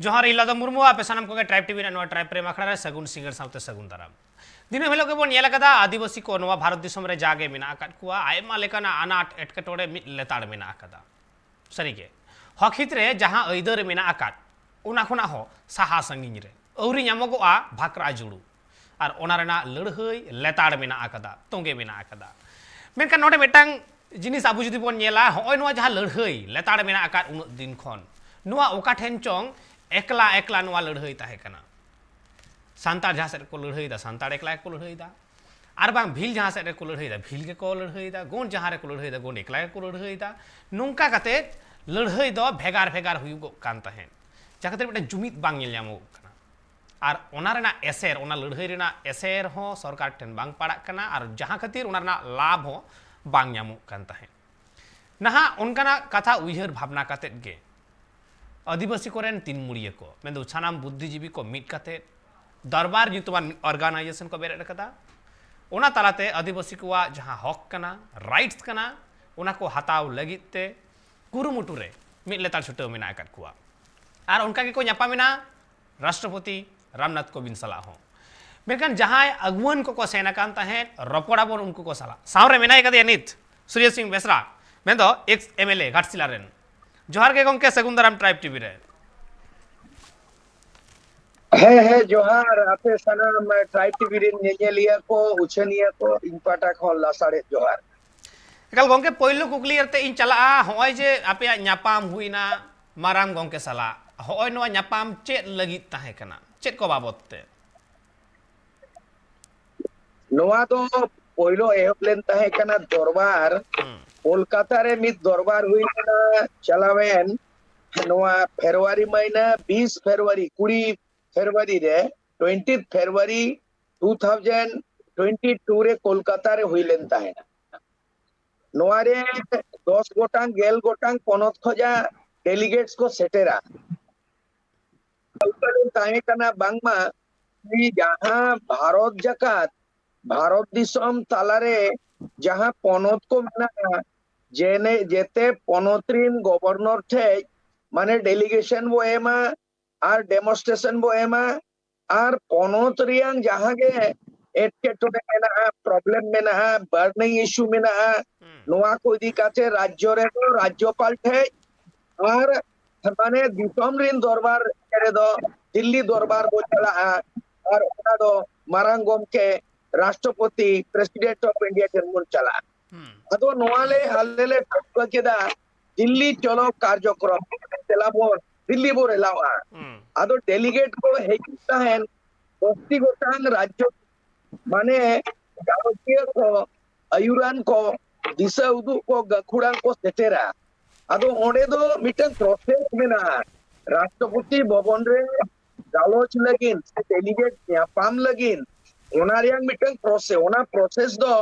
जोहार इलादा मुर्मुआ पे सानम को ट्राइब टीवी ना ट्राइब प्रेम आखड़ा सगुन सिंगर साउते सगुन दाराम दिन हिलोग बन नेलकदा आदिवासी को नवा भारत दिसम रे जागे मेना आकाद कुआ आयमा लेकाना अनाट एटकेटोड़े मिद लेताड़ मेना आकादा सरीगे हकित रे जहां ऐदर मेना आकाद उना खुना हो साहा संगिन रे औरी नामगोआ भाकरा जुड़ू और ओना रेना लड़हई लेताड़ मेना आकादा तोंगे मेना आकादा मेनका नोडे मेटांग जिनिस आबु जुदी बन नेला होय नवा जहां लड़हई लेताड़ मेना आकाद उन दिन खन नवा ओका ठेन चोंग एकला एकला नवा लड़हई ताहे कना सांतार जहाँ से को लड़ाई दा सांतार एकला को लड़ाई दा आर बांग भील जहाँ से को लड़ाई दा भील के को लड़ाई दा गोंड जहाँ रे को लड़ाई दा गोंड एकला को लड़ाई दा नोंका कते लड़ाई दो भेगार भेगार हुयुगो कान तहेन जाकते बेटा जुमित बांग नेल ᱧᱟᱢᱚᱜ कना आर ओना रेना एसेर ओना लड़ाई रेना एसेर हो सरकार ठेन बांग पाड़ा कना आर जहाँ खातिर ओना रेना लाभ हो बांग ᱧᱟᱢᱚᱜ कान तहेन नहा उनकाना कथा उयहर भावना कते गे आदिवासी कोरेन तीन मुड़िए को मेंदो सानाम बुद्धिजीवी को मिट कते दरबार युतुमान ऑर्गेनाइजेशन को बेरेद कदा ओना तालाते आदिवासी कोआ जहां हक कना राइट्स कना ओना को हताव लगिते कुरुमुटु रे मिट लेतार छुटाव मेना आकाद कुआ आर उनका के को ᱧᱟᱯᱟ मेना राष्ट्रपति रामनाथ कोविंद सलाह हो मेकन जहां अगुवन को सेना कान तहेन रपड़ा बोन उनको को सलाह सावरे मेना कदे नित सूर्य सिंह बेसरा मेंदो एक्स एमएलए घाटसिला रेन जोहार के गोंके सगुंदराम ट्राइब टीवी रे है जोहार आपे सनाम ट्राइब टीवी रे नेलिया को उछनिया को इनपाटा खन लासाड़े जोहार एकल गोंके पहिलो कुकली अरते इन चला होय जे आपे ᱧᱟᱯᱟᱢ हुइना माराम गोंके सला होय नवा ᱧᱟᱯᱟᱢ चेत लगी ताहे कना चेत को बाबत ते नवा तो पहिलो एयरप्लेन ताहे कना दरबार कोलकाता रे मिद दरबार हुइना चलावेन नवा फरवरी महीना 20 फरवरी 20 फरवरी रे 20 फरवरी 2022 रे कोलकाता रे हुइलेन ताहे नवा रे 10 गोटांग 11 गोटांग पनत खजा डेलीगेट्स को सेटेरा ताहे कना बांगमा जहां भारत जकात भारत दिसम तालारे जहां पनत को मेना जेने जेते पनत्रीन गवर्नर थे माने डेलीगेशन वो एमा आर डेमोन्स्ट्रेशन वो एमा आर पनत रियांग जहां के एटकेटोडे मेना प्रॉब्लम मेना बर्निंग इशू मेना नोआ को इदी काचे राज्य रे तो राज्यपाल थे और माने दिसम रिन दरबार करे दो दिल्ली दरबार बो चला और ओना दो मारांगोम के राष्ट्रपति प्रेसिडेंट ऑफ इंडिया जर्मन चला अदो नोआले हालेले टक्केदा दिल्ली चलो कार्यक्रम तेलाबो दिल्ली बो रेलावा अदो डेलीगेट को हेकिता है 30 गोटांग राज्य माने गावतिय को अयुरान को दिशा उदु को गखुड़ान को सेटेरा अदो ओंडे दो मिटन प्रोसेस मेना राष्ट्रपति भवन रे गालोच लगिन डेलीगेट ᱧᱟᱯᱟᱢ लगिन ओना रियांग मिटन प्रोसेस ओना प्रोसेस दो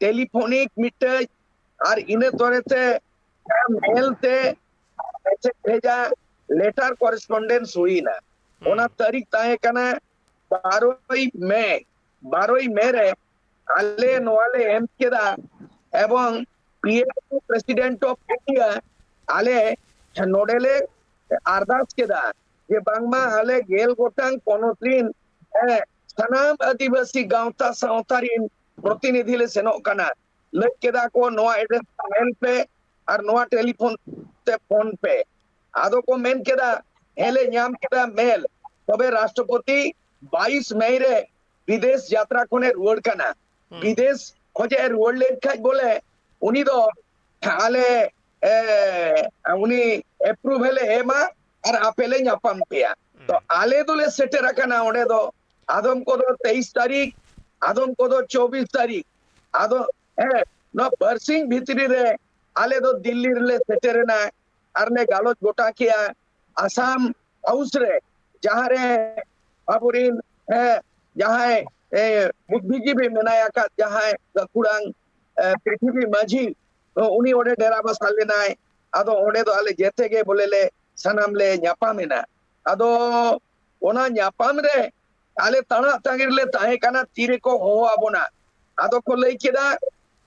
टेलीफोनिक मिटज और इने तोरेते मेल ते मैसेज भेजा लेटर कॉरेस्पोंडेंस हुई ना ओना तारीख ताहे कना 12 मई रे आले नोआले एम केदा एवं पीएम प्रेसिडेंट ऑफ इंडिया आले नोडेले अरदास केदा जे बांगमा आले गेल गोटांग पनोत्रीन सनाम आदिवासी गांवता सावतारीन प्रतिनिधि ले सेनो कना लग केदा को नोआ एड्रेस मेल पे और नोआ टेलीफोन ते फोन पे आदो को मेन केदा हेले ᱧᱟᱢ केदा मेल तबे राष्ट्रपति 22 मई रे विदेश यात्रा कोने रुवड़ कना विदेश खोजे रुवड़ ले खाज बोले उनी दो आले उनी अप्रूवल एमा और आपेले ᱧᱟᱯᱟᱢ पेया तो आले दोले सेटेरा कना ओडे दो आदम को दो 23 तारीख आदम को दो 24 तारीख आदो नो बरसिंग भीतरी रे आले दो दिल्ली रे सेटेरना आरने गालोच गोटा किया आसाम हाउस रे जहां रे बाबुरीन जहां बुद्धिजीवी मेनाया का जहां गकुड़ांग पृथ्वी माझी उनी ओडे डेरा बसा लेना आदो ओडे दो आले जेते के बोलेले सनाम ले ᱧᱟᱯᱟᱢ मेना आदो ओना ᱧᱟᱯᱟᱢ रे आले ताना तांगिर ले ताहे काना तीरे को हो आबोना आदो को लई केदा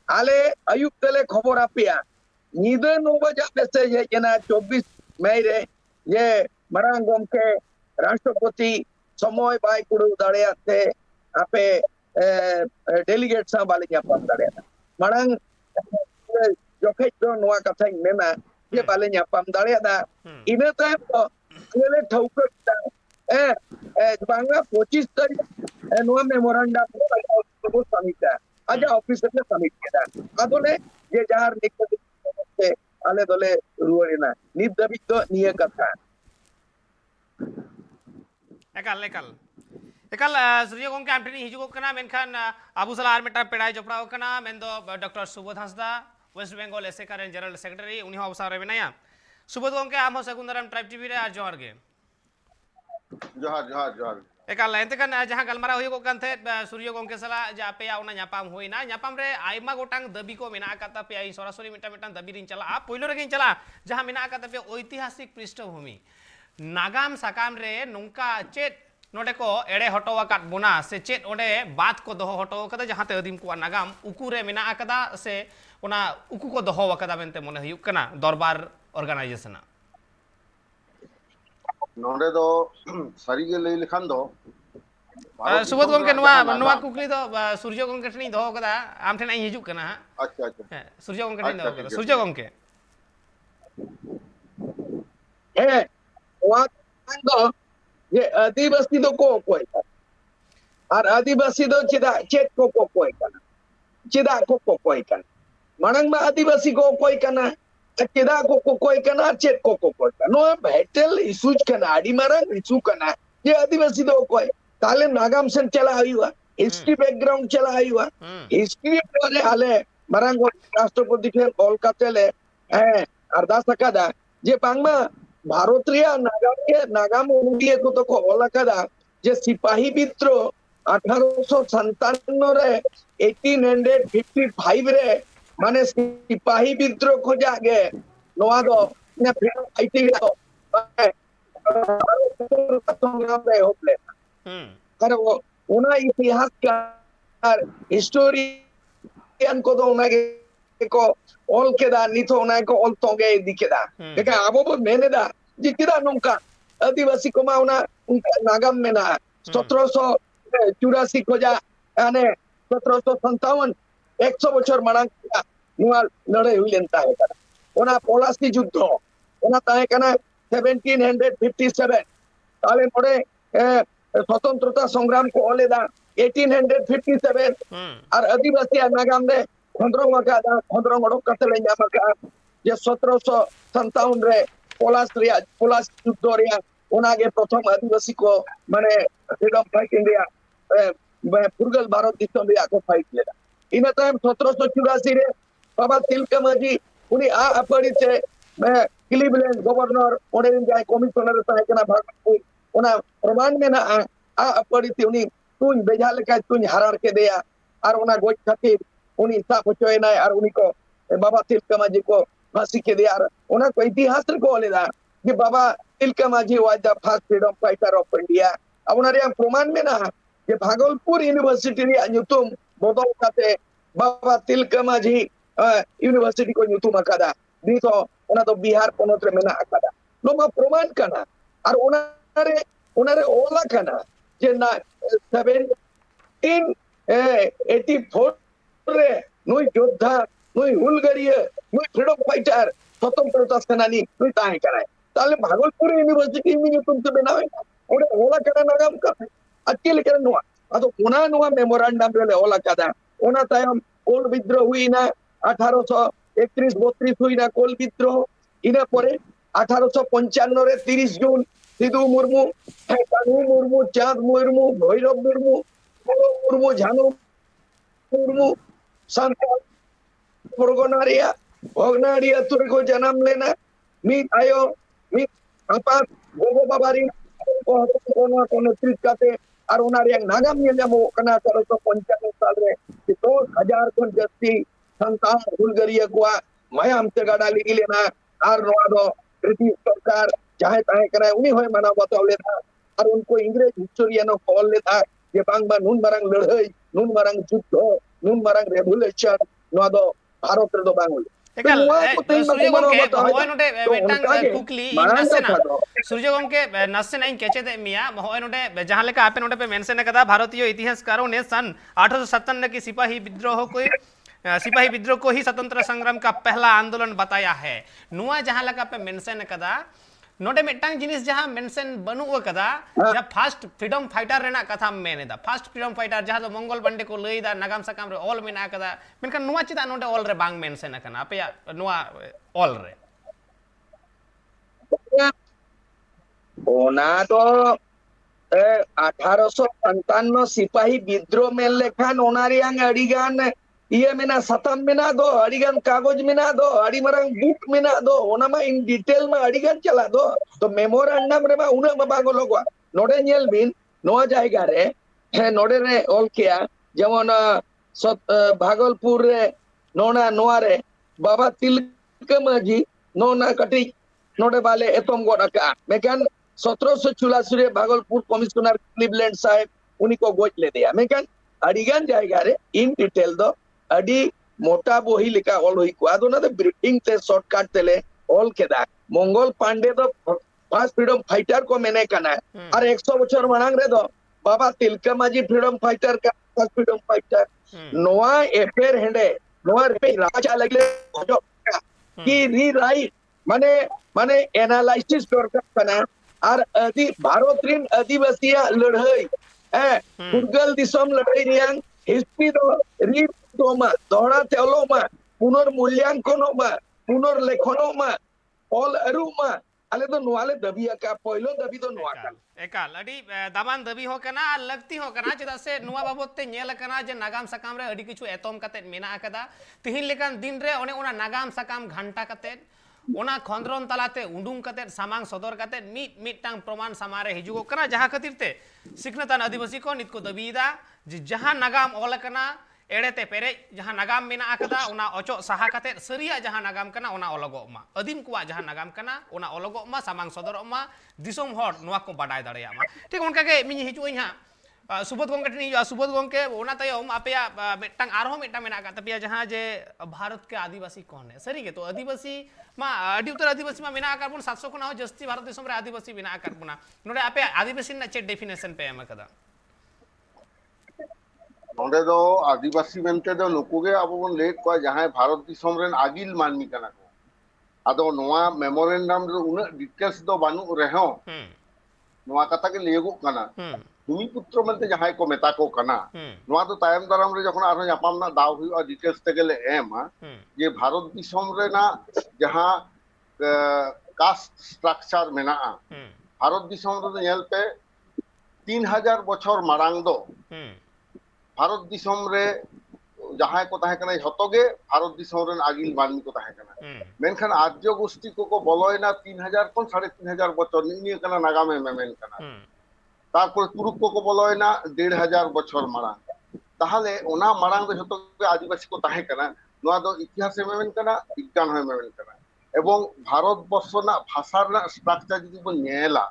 आले अयुब तेले खबर आपिया नीदे 9 बजे मैसेज है जना 24 मई रे ये मरांगोम के राष्ट्रपति समय बाय कुड़ू दाड़ेयाते आपे डेलीगेट सा बाले ᱧᱟᱯᱟᱢ दाड़ेया मांग जोखे दो नोआ कथा मेना जे बाले ᱧᱟᱯᱟᱢ दाड़ेया इना तायम तो आले ठौक बांगा 25 तारीख नोआ मेमोरेंडम को समिटा आजा ऑफिस में समिट केदा आदोले जे जहार निकते आले दोले रुवरिना नित दबित तो निया कथा एकाल एकाल एकाल सूर्य गंके आम ठेन हिजुगो कना मेनखान आबू साला आर मिटा पेड़ाय जपड़ाव कना मेनदो doctor Subodh Hansda West Bengal एसेका रेन जनरल सेक्रेटरी उनी हो अवसर रे मेनाया सुबोध गंके आम हो सगुन दाराम ट्राइब टीवी रे आर जोहार गे जोहार जोहार जोहार एकाल एते कन जहां गलमारा हुई कान थे सूर्य गंके साला जा पेया उना ᱧᱟᱯᱟᱢ हुईना ᱧᱟᱯᱟᱢ रे आयमा गोटांग दबी को मेना काता पे आई सरासरी मिटा मिटा दबी रिन चला आ पहिलो रेगिन चला जहां मेना काता पे ऐतिहासिक पृष्ठभूमि नागाम साकाम रे नोंका चेत नोडे को एड़े हटो आकात बोना से चेत ओडे बात को दोहो हटो कदा जहां ते अदीम को नागाम उकू रे मेना आकदा से ओना उकू को दोहो आकदा मेनते मने हुयुक कना दरबार ऑर्गेनाइजेशन नोडे दो सारी गे लई लेखान दो सुबोध गंके नोआ नोआ कुकली दो सूर्य गंके ठनी दोहो कदा आम ठेन हिजुक कना अच्छा अच्छा सूर्य गंके ठनी दोहो कदा सूर्य गंके वहाँ दो ये आदिवासी दो को कोई और आदिवासी दो चिदा चेत को कोई करना चिदा को कोई करना मानंग में आदिवासी को कोई करना चिदा को कोई करना चेत को कोई करना नो बैटल इशूज करना आदि मारंग इशू करना ये आदिवासी दो कोई ताले नागाम सेन चला आयुआ हिस्ट्री बैकग्राउंड चला आयुआ हिस्ट्री वाले हाले मारंग राष्ट्रपति के ऑल कातेले अरदास सकादा जे बांगमा भारतीय नागाम उंडिये को तो को ओला कदा जे सिपाही विद्रोह 1857 रे 1855 रे माने सिपाही विद्रोह को जागे नोआ दो ने फ्रीडम फाइटिंग दो संग्राम रे होपले कर वो उना इतिहास का हिस्टोरियन को दो ना को ऑल केदा निथो ना को ऑल तोगे दिकेदा देखा आबो बो मेनेदा जिकिदा नोंका आदिवासी को माउना उनका नागाम में ना 1784 को जा यानी 1757 100 बछर मांग नुआ लड़े हुई लेनता है करा ओना पलासी युद्ध ओना ताहे कना 1757 ताले मोड़े स्वतंत्रता संग्राम को ओलेदा 1857 और आदिवासी नागाम ने खंद्रंग ओडोक कतले ᱧᱟᱢᱟᱠᱟ जे 1757 रे पलास युद्ध रिया ओनागे प्रथम आदिवासी को माने फ्रीडम फाइटिंग रिया फुरगल भारत दिसम रिया को फाइट लेदा इना टाइम 1784 रे बाबा तिलका मांझी उनी आ अपड़ी से क्लीवलैंड गवर्नर ओडे जाय कमिश्नर ताहे कना भागपुर ओना प्रमाण में ना आ अपड़ी से उनी तुन बेजा लेका तुन हरार के देया और ओना गोज खातिर उनी साफ होचोयना और उनी को बाबा तिलका मांझी को फांसी के दिया उना को इतिहास को लेदा कि Baba Tilka Manjhi was the first freedom fighter of India अब उना रे प्रमाण में ना कि भागलपुर यूनिवर्सिटी रे ᱧᱩᱛᱩᱢ बदल काते बाबा तिलका मांझी यूनिवर्सिटी को ᱧᱩᱛᱩᱢ आकादा नितो उना तो बिहार पोनोत रे मेना आकादा नोमा प्रमाण कना और उना रे ओला कना जे ना 1784 रे नुई योद्धा नुई हुलगरिया नुई फ्रीडम फाइटर स्वतंत्रता सेनानी नुई ताहे कराय ताले भागलपुर यूनिवर्सिटी में तुम से बनावे ओडे ओला कदा नागाम का अकेले करे नुआ अदो उना नुआ मेमोरेंडम रे ओला कदा उना तायम कोल विद्रोह हुई ना 1831-32 हुई ना कोल विद्रोह इना परे 1895 रे 30 जून सिद्धू मुर्मू कानू मुर्मू चांद मुर्मू भैरव मुर्मू झानू मुर्मू संतान परगनारिया भगनारिया तुर को जन्म लेना मीत आयो मीत apa gogo babari ko kono kono treat kate ar onar yang nagam nya mo kana 155 साल रे तो 1000 kon jasti संतान हुलगरिया को माया हमसे गाड़ा ली लेना आर नवादो ब्रिटिश सरकार चाहे ताहे करे उनी होय माना बताव लेता और उनको इंग्रेज हिस्टोरियन कॉल लेता ये बांगबा नुन मारंग लड़ाई नुन मारंग युद्ध नुन मारंग रेवोल्यूशन नवादो भारत रे दो Bangur Ekal, Surya Gongke, bahwa node तो metang उनका kukli in मांग nasena. था तो Surya Gongke nasena in kece de mia, bahwa node jahan leka ape node pe mention kada भारतीय इतिहासकारों ने सन 1857 की सिपाही विद्रोह को सिपाही विद्रोह को ही स्वतंत्र संग्राम का पहला आंदोलन बताया है नुआ जहां लगा पे मेंशन कदा नोटे मिट्टांग जिनिस जहां मेंशन बनू कदा जहां फास्ट फ्रीडम फाइटर रेना कथा मेने दा फास्ट फ्रीडम फाइटर जहां तो मंगल बंडे को लई दा नगाम सकाम रे ऑल मेना कदा मेनका नुआ चिता नोटे ऑल रे बांग मेंशन कना पे नुआ ऑल रे ओना तो 1857 सिपाही विद्रोह में लेखान ओनारियांग अड़ीगान ये मेना सतम मेना दो अड़ीगान कागज मेना दो अड़ी मरंग बुक मेना दो ओना मा इन डिटेल में अड़ीगान चला दो तो मेमोरेंडम रे मा उना बाबागो लोगवा नोडे नेल बिन नोआ जायगा रे नोडे रे ऑल किया जेमन भागलपुर रे नोना नोआ रे बाबा तिलक माजी नोना कटी नोडे वाले एतम गोडका मेकन 1784 भागलपुर कमिश्नर क्लिवलैंड साहब उन्हीं को गोच ले दिया मैं अड़ीगान जाएगा रे इन डिटेल दो अड़ी मोटा बोही लिखा ऑल हुई को आदो ना तो ब्रीडिंग ते शॉर्टकट तेले ऑल केदा मंगल पांडे तो फास्ट फ्रीडम फाइटर को मैंने कना है और 100 बछर मनांग रे दो बाबा तिलका माजी फ्रीडम फाइटर का फास्ट फ्रीडम फाइटर नोआ एफेर हेंडे नोआ रे राजा लगले की री राइट माने माने एनालिसिस दरकार कना और भारत रीन आदिवासी लड़ाई फुटगल दिसम लड़ाई रियांग हिस्ट्री दो रीड दो मा दोहरा तेलो मा पुनर्मूल्यांकनो मा पुनर्लेखनो मा ऑल अरु मा अले तो नोआले दबिया का पहिलो दबी तो नोआ का एकाल अडी दामान दबी हो कना लगती हो कना चेदा से नुआ बाबत ते नेल कना जे नागाम सकाम रे अडी किछु एतम कते मेना आकदा तिहिन लेकान दिन रे ओने ओना नागाम सकाम घंटा कते ओना खंद्रन तलाते उंडुम कते सामांग सदर कते मिटांग प्रमाण समारे हिजुगो कना जहां खातिर ते सिखनतान आदिवासी को नित को दबीदा जे जहां नागाम ओल कना एड़ेते पेरे जहां नागाम मेना आकदा ओना ओचो सहा कते सरिया जहां नागाम कना ओना ओलगो मा अदिम कुआ जहां नागाम कना ओना ओलगो मा सामांग सदर मा दिसोम हर नुआ को बाडाय दाड़या मा ठीक उनका के मिनि हिजुई हा सुबोध गोंके नी सुबोध गोंके ओना तयम आपया मिटांग आरहो मिटांग मेना का तपिया जहां जे भारत के आदिवासी कौन है सरी के तो आदिवासी मा अडी उत्तर आदिवासी मा मेना आकार बुन 700 खुना हो जस्ती भारत दिसम रे आदिवासी मेना आकार बुना नोडे आपे आदिवासी ना चे डेफिनेशन पे एम कदा नोडे दो आदिवासी मेनते दो नुकुगे अब बन लेट को जहां भारत दिसम रेन आगिल माननी कना को आदो नोआ मेमोरेंडम रे उन डिटेल्स दो बानु रेहो नोआ कथा के लेगो कना भूमिपुत्र मनते जहां को मेता को कना नोआ तो तायम दाराम रे जखन आरो यापाम ना दाव हुई और डिटेल्स ते गेले एम ये भारत दिसम रे ना जहां कास्ट स्ट्रक्चर मेना भारत दिसम रे नेल पे 3000 बछर मारांग दो भारत दिसम रे जहां को ताहे कना हतोगे भारत दिसम रे आगिल माननी को ताहे कना मेनखान आर्य गोष्ठी को बोलोयना 3000 कोन 3500 बछर नि कना नागामे मेन कना तारपर तुरुक को बोलोयना 1500 बछर मारांग ताहले ओना मारांग दो हतोगे आदिवासी को ताहे कना नोआ दो इतिहास मेन कना विज्ञान है मेन कना एवं भारत बर्षना भाषा स्ट्रक्चर जदि बन नेला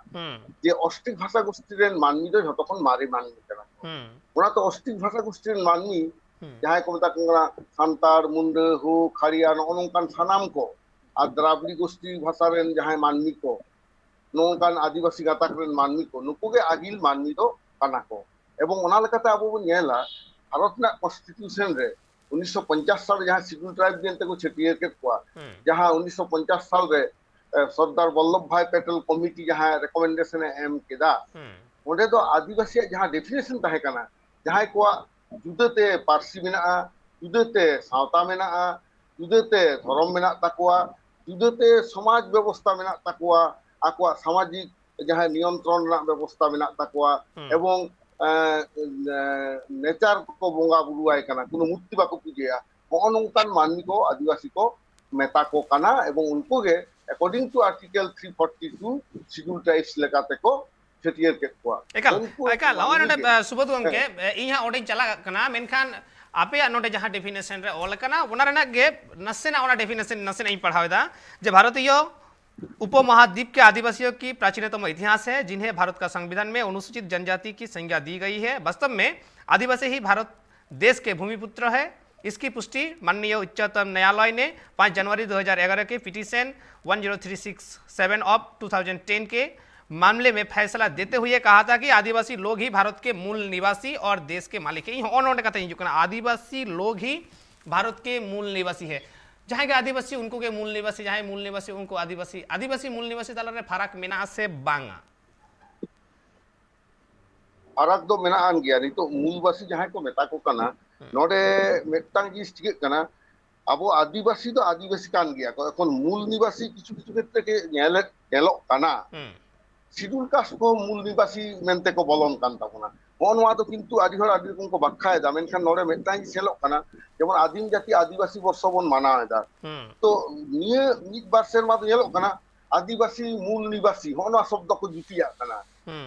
जे ऑस्ट्रिक भाषा गोष्ठी रेन माननी दो हतोखन मारे माननी कना ओना तो ऑस्ट्रिक भाषा गोष्ठी रेन माननी जहां को मता कंगरा सांतार मुंडे हो खड़िया नोनकान सानाम को आ द्राविड़ी गोष्ठी भाषा रेन जहां माननी को नोनकान आदिवासी गाताक रेन माननी को नुकुगे आगिल माननी दो काना को एवं ओना लेकाते आबो बन नेला भारत ना कॉन्स्टिट्यूशन रे 1950 साल जहां शेड्यूल ट्राइब देनते को छटियर के को जहां 1950 साल रे सरदार वल्लभ भाई पटेल कमिटी जहां रिकमेंडेशन एम केदा ओंडे तो आदिवासी जहां डेफिनेशन ताहे कना जहां को जुदते पारसी मेना जुदते सावता मेना जुदते धर्म मेना ताकुआ जुदते समाज व्यवस्था मेना ताकुआ आकुआ सामाजिक जहां नियंत्रण ना व्यवस्था मेना ताकुआ एवं नेचर को बोंगा बुरुआय कना कोनो मूर्ति बाको पूजेया कोनोंकान माननी को आदिवासी को मेता को कना एवं उनको के according to article 342 schedule tribes लेकाते को छटियर के को एकाल लावा नोडे सुबोध गोंके इहा ओडे चला कना मेनखान आपे नोडे जहां डेफिनेशन रे ऑल कना ओना रेना गे नसेना ओना डेफिनेशन नसे नहीं पढ़ावेदा जे भारतीय उपमहाद्वीप के आदिवासियों की प्राचीनतम इतिहास है जिन्हें भारत का संविधान में अनुसूचित जनजाति की संज्ञा दी गई है वास्तव में आदिवासी ही भारत देश के भूमिपुत्र है इसकी पुष्टि माननीय उच्चतम न्यायालय ने 5 जनवरी 2011 के पिटीशन 10367 ऑफ 2010 के मामले में फैसला देते हुए कहा था कि आदिवासी लोग ही भारत के मूल निवासी और देश के मालिक है। आदिवासी लोग ही भारत के मूल निवासी है। जहाँ के आदिवासी उनको के मूल निवासी, जहाँ मूल निवासी उनको आदिवासी, आदिवासी मूल निवासी तालारे फरक मेना से बांगा फरक दो मेना आन गया नहीं तो मूलवासी जहाँ को मेता को कना नोडे मेटांग जिस ठीक कना अब आदिवासी तो आदिवासी कान गया को এখন मूल निवासी কিছু কিছু ক্ষেত্রে কে নেলো কানা শিডিউল কাস্ট को मूल निवासी मेनते को বলন কান তাবনা নওয়া তো কিন্তু আদি হর আদি রকম को বাখ্যায় দা মেনখান নরে মেটাং সেলো কানা যেমন আদিম জাতি আদিবাসী বর্ষবন মানা দা তো নিয়ে মিট বার্সের মাঝে এলো কানা आदिवासी मूल निवासी होना शब्द को जुटिया कना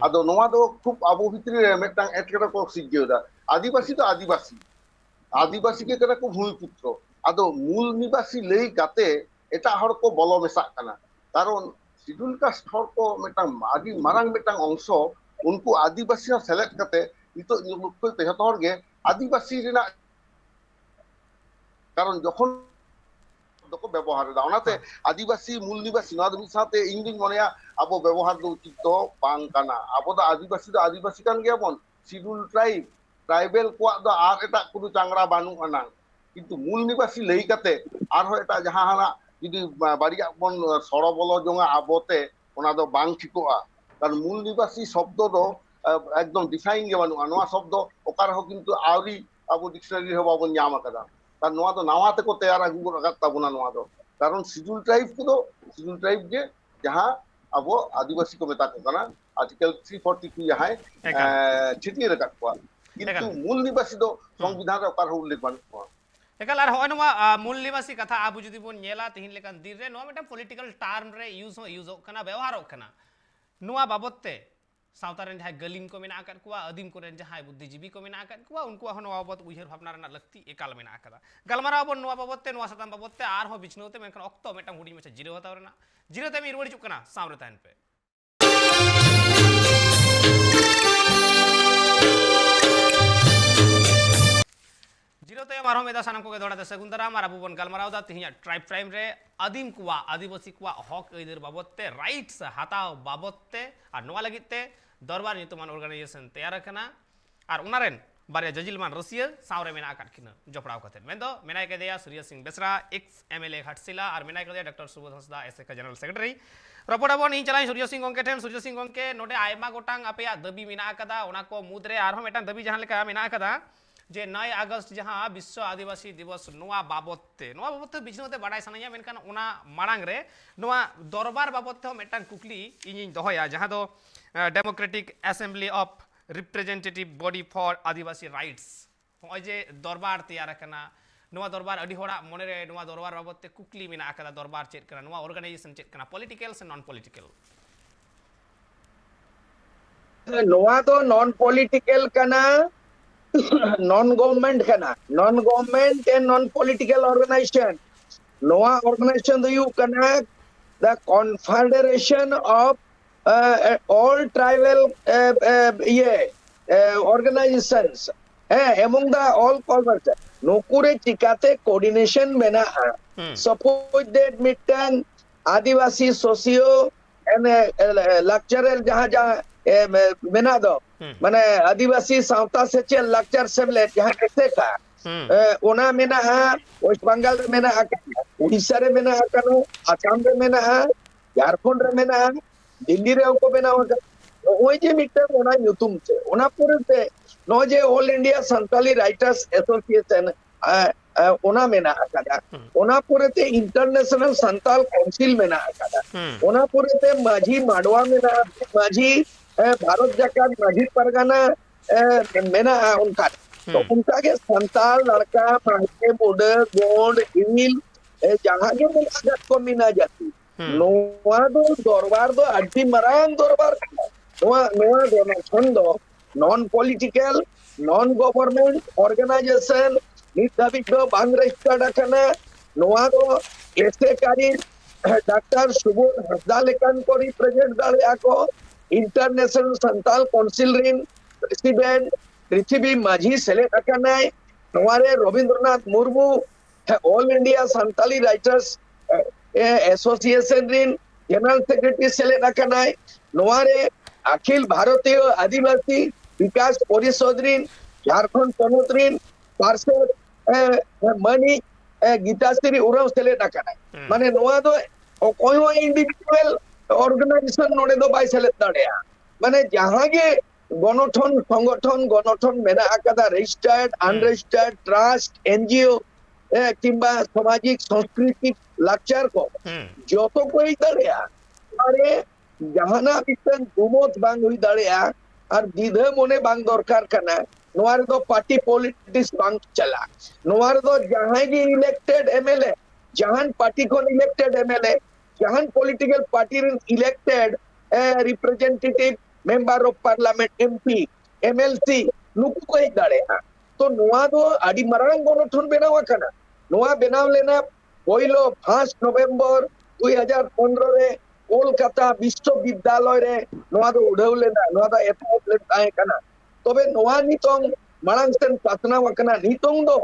आदो नोवा दो खूब आबो भितरी रे मेटांग एटकेटा को सिज्जेदा आदिवासी तो आदिवासी आदिवासी के कना को भूमिपुत्र आदो मूल निवासी लेई गाते एटा हर को बलो मेसा कना कारण शिड्यूल कास्ट हर को मेटांग आदि मारांग मेटांग अंश उनको आदिवासी सेलेक्ट करते नितो नियुक्त तेहत हर गे आदिवासी रेना कारण जखन को व्यवहार दा ओनाते आदिवासी मूल निवासी ना दमी साथे इंदिन मनेया अब व्यवहार दो उचित तो बांग काना अब दा आदिवासी कान गया बन शिड्यूल ट्राइबल को दा आर एटा कुदु चांगड़ा बानु अना किंतु मूल निवासी लई काते आर हो एटा जहां हाना जदि बाड़िया बन सरो बोलो जोंगा आबोते ओना दो बांग ठिकोआ कारण मूल निवासी शब्द दो एकदम डिफाइन गे बानु नोआ शब्द ओकार हो किंतु आवरी अब डिक्शनरी हो बाबन ᱧᱟᱢ आकदा तार नोआ दो नावा ते को तैयार आगु रगत ताबुना नोआ दो कारण शिड्यूल ट्राइब को दो शिड्यूल ट्राइब जे जहां अब आदिवासी को मेता को कना आर्टिकल 342 जहां छिटिए रगत को किंतु मूल निवासी दो संविधान रे ओकार हो उल्लेख बानु को एकाल आर होय नोआ मूल निवासी कथा आबु जदि बोन नेला तिहिन लेकन दिन रे नोआ मेटा पॉलिटिकल टर्म रे यूज कना व्यवहार कना नोआ बाबतते सावतारेन जहां गलिम को मेना आकत कुआ अदिम को जहां बुद्धिजीवी को मेना आकत कुआ उनको हनो बाबत उइहर भावना रना लगती एकाल मेना आकदा गलमारा बन नोआ बाबतते नोआ सताम बाबतते आर हो बिछनोते मेनखन ऑक्टो मेटा हुडी में जीरो होता रना जीरो ते मी रुड़ी चुकना सामरे तान पे जीरो ते मारो मेदा सानम को के दोड़ा सगुंदरा मारा बुबन गलमाराव दा तिहिया ट्राइब प्राइम रे आदिम कुआ आदिवासी कुआ हक इधर बाबतते राइट्स हाताव बाबतते और नोआ लगिते दरबार नितुमान ऑर्गेनाइजेशन तैयार रखना और उनारेन बारे जजिलमान रसिया सावरे मेना आकाट किना जपड़ाव कथे मेंदो मेनाय के दिया सूर्य सिंह बेसरा एक्स एमएलए घाटशिला और मेनाय के दिया डॉक्टर सुबोध हंसदा एसए का जनरल सेक्रेटरी रपड़ाबो नी चलाई सूर्य सिंह गंके ठेन सूर्य सिंह गंके नोडे आयमा गोटांग आपया दबी मेना आकदा ओना को मुद्रे आरो मेटा दबी जहां लेका मेना आकदा जे 9 अगस्त जहां विश्व आदिवासी दिवस नोआ बाबतते बिजनोते बाडाय सनाया मेनखान ओना मांग रे नोआ दरबार बाबतते मेटान कुकली इनिन दोहया जहां दो democratic assembly of representative body for Adivasi rights होय जे दरबार तैयार कना नोआ दरबार अडी होड़ा मने रे नोआ दरबार बाबतते कुकली मेना आकदा दरबार चेक कना नोआ ऑर्गेनाइजेशन चेक कना पॉलिटिकल से नॉन पॉलिटिकल नोआ तो नॉन पॉलिटिकल कना नॉन गवर्नमेंट कना non government and non political organisation नोआ ऑर्गेनाइजेशन दो यू कना the confederation of all tribal organisations among the all converts नोकुरे चिकाते कोऑर्डिनेशन मेना सपोज दैट मिटन आदिवासी सोशियो एंड लेक्चरल जहां जहां मेना दो माने आदिवासी सावता से चल लेक्चर सेबलेट जहां कैसे का ओना मेना वेस्ट बंगाल रे मेना उड़ीसा रे मेना कनो आसाम रे मेना झारखंड रे मेना दिल्ली रे को मेना ओई जे मिटन ओना यूतुम से ओना पूरे से नो जे all India Santali writers association ओना मेना आकादा ओना पूरे ते इंटरनेशनल संताल काउंसिल मेना आकादा ओना पूरे ते माझी माडवा मेना माझी भारत जाकात माझी परगना मेना उनका तो उनका के संताल लड़का माके बोडे गोंड इल जहां के लागत को मिना जाती नोआ दो दरबार दो अड्डी मरान दरबार नोआ नोआ डोनेशन दो non political non government organisation निताबिक दो बांग रजिस्टर्ड कना नोआ दो ऐसे कारी डॉक्टर सुबोध हंसदा लेकन को रिप्रेजेंट दाले को इंटरनेशनल संताल काउंसिल रिन प्रेसिडेंट पृथ्वी माझी सेलेक्ट करना नवारे Rabindranath Murmu all India Santali writers association रिन जनरल सेक्रेटरी सेलेक्ट अकनाय नवारे अखिल भारतीय आदिवासी विकास परिषद रिन झारखंड पनोत रिन पार्षद मनी गीताश्री उराव सेलेक्ट अकनाय माने नवा दो कोई हो इंडिविजुअल ऑर्गेनाइजेशन नोडे दो बाय सेलेक्ट दाड़ेया माने जहां के गणठन संगठन गणठन मेना आकादा रजिस्टर्ड अनरजिस्टर्ड ट्रस्ट एनजीओ किंबा सामाजिक सांस्कृतिक लाचार को जो तो कोई दाड़ेया अरे जहाना बितन दुमोत बांग हुई दाड़ेया और दिधे मोने बांग दरकार कना नोवार दो पार्टी पॉलिटिक्स बांग चला नोवार दो जहां की इलेक्टेड एमएलए जहां पार्टी को इलेक्टेड एमएलए जहां political party elected representative member of parliament MP MLC नुकु को एक दाड़ेया तो नोवा दो आदि मरांग गणठन बेनावा कना नोवा बेनाव लेना पहिलो 5 नवंबर 2015 रे कोलकाता विश्वविद्यालय रे नोवा दो उड़ाव लेना नोवा दो एथोप ले ताहे कना तबे नोवा नितोंग मांग सेन पासना वकना नितोंग दो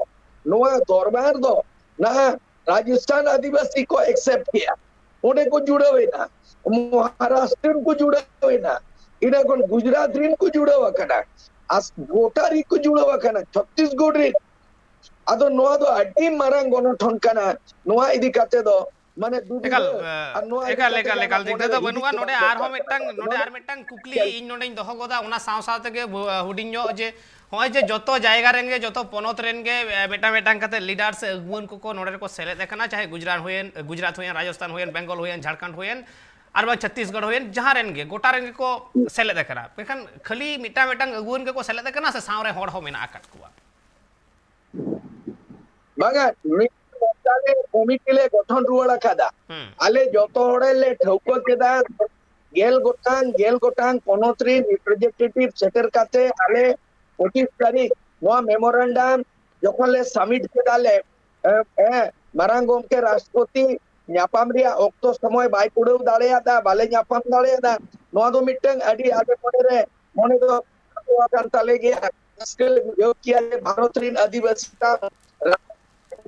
नोवा दरबार दो ना राजस्थान आदिवासी को एक्सेप्ट किया ओने को जुड़ावेना महाराष्ट्र को जुड़ावेना इना कोन गुजरात रिन को जुड़ावा कना आस गोटा री को जुड़ावा कना छत्तीसगढ़ री आदो नोवा दो अड्डी मारांग गणठन कना नोवा इदी काते दो माने एकाल दिखते तो बनुआ नोडे आर हो मिटटांग कुकली इन नोडे दोहो गोदा उना साव साव तेगे हुडिंग जे होय जे जतो जायगा रेंगे जतो पनोत रेंगे बेटा कते लीडर्स अगुवन को नोडे को सेलेक्ट देखना चाहे गुजरात होयन राजस्थान होयन बेंगल होयन झारखंड होयन और बा छत्तीसगढ़ होयन जहां रेंगे गोटा रेंगे को सेलेक्ट देखना बेखान खाली मिटा अगुवन के को सेलेक्ट देखना से सावरे होड़ हो मेना आकट कुआ बागा मिटाले कमिटी ले गठन रुवाड़ा कादा आले जतो होड़े ले ठौको केदा गेल गोटांग पनोत्री रिप्रेजेंटेटिव सेटर काते आले 25 तारीख नोआ मेमोरेंडम जखन ले सबमिट केदाले मारांगोम के राष्ट्रपति ᱧᱟᱯᱟᱢ ᱨᱮᱭᱟᱜ ᱚᱠᱛᱚ ᱥᱚᱢᱚᱭ ᱵᱟᱭ ᱠᱩᱲᱟᱹᱣ ᱫᱟᱲᱮᱭᱟᱫᱟ ᱵᱟᱞᱮ ᱧᱟᱯᱟᱢ ᱫᱟᱲᱮᱭᱟᱫᱟ ᱱᱚᱣᱟ ᱫᱚ ᱢᱤᱫᱴᱟᱝ ᱟᱹᱰᱤ ᱟᱞᱮ ᱢᱚᱱᱮ ᱫᱚ ᱠᱟᱱ ᱛᱟᱞᱮ ᱜᱮᱭᱟ ᱨᱟᱹᱥᱠᱟᱹ ᱵᱩᱡᱷᱟᱹᱣ ᱠᱮᱭᱟ ᱡᱮ ᱵᱷᱟᱨᱚᱛ ᱨᱮᱱ ᱟᱹᱫᱤᱵᱟᱹᱥᱤ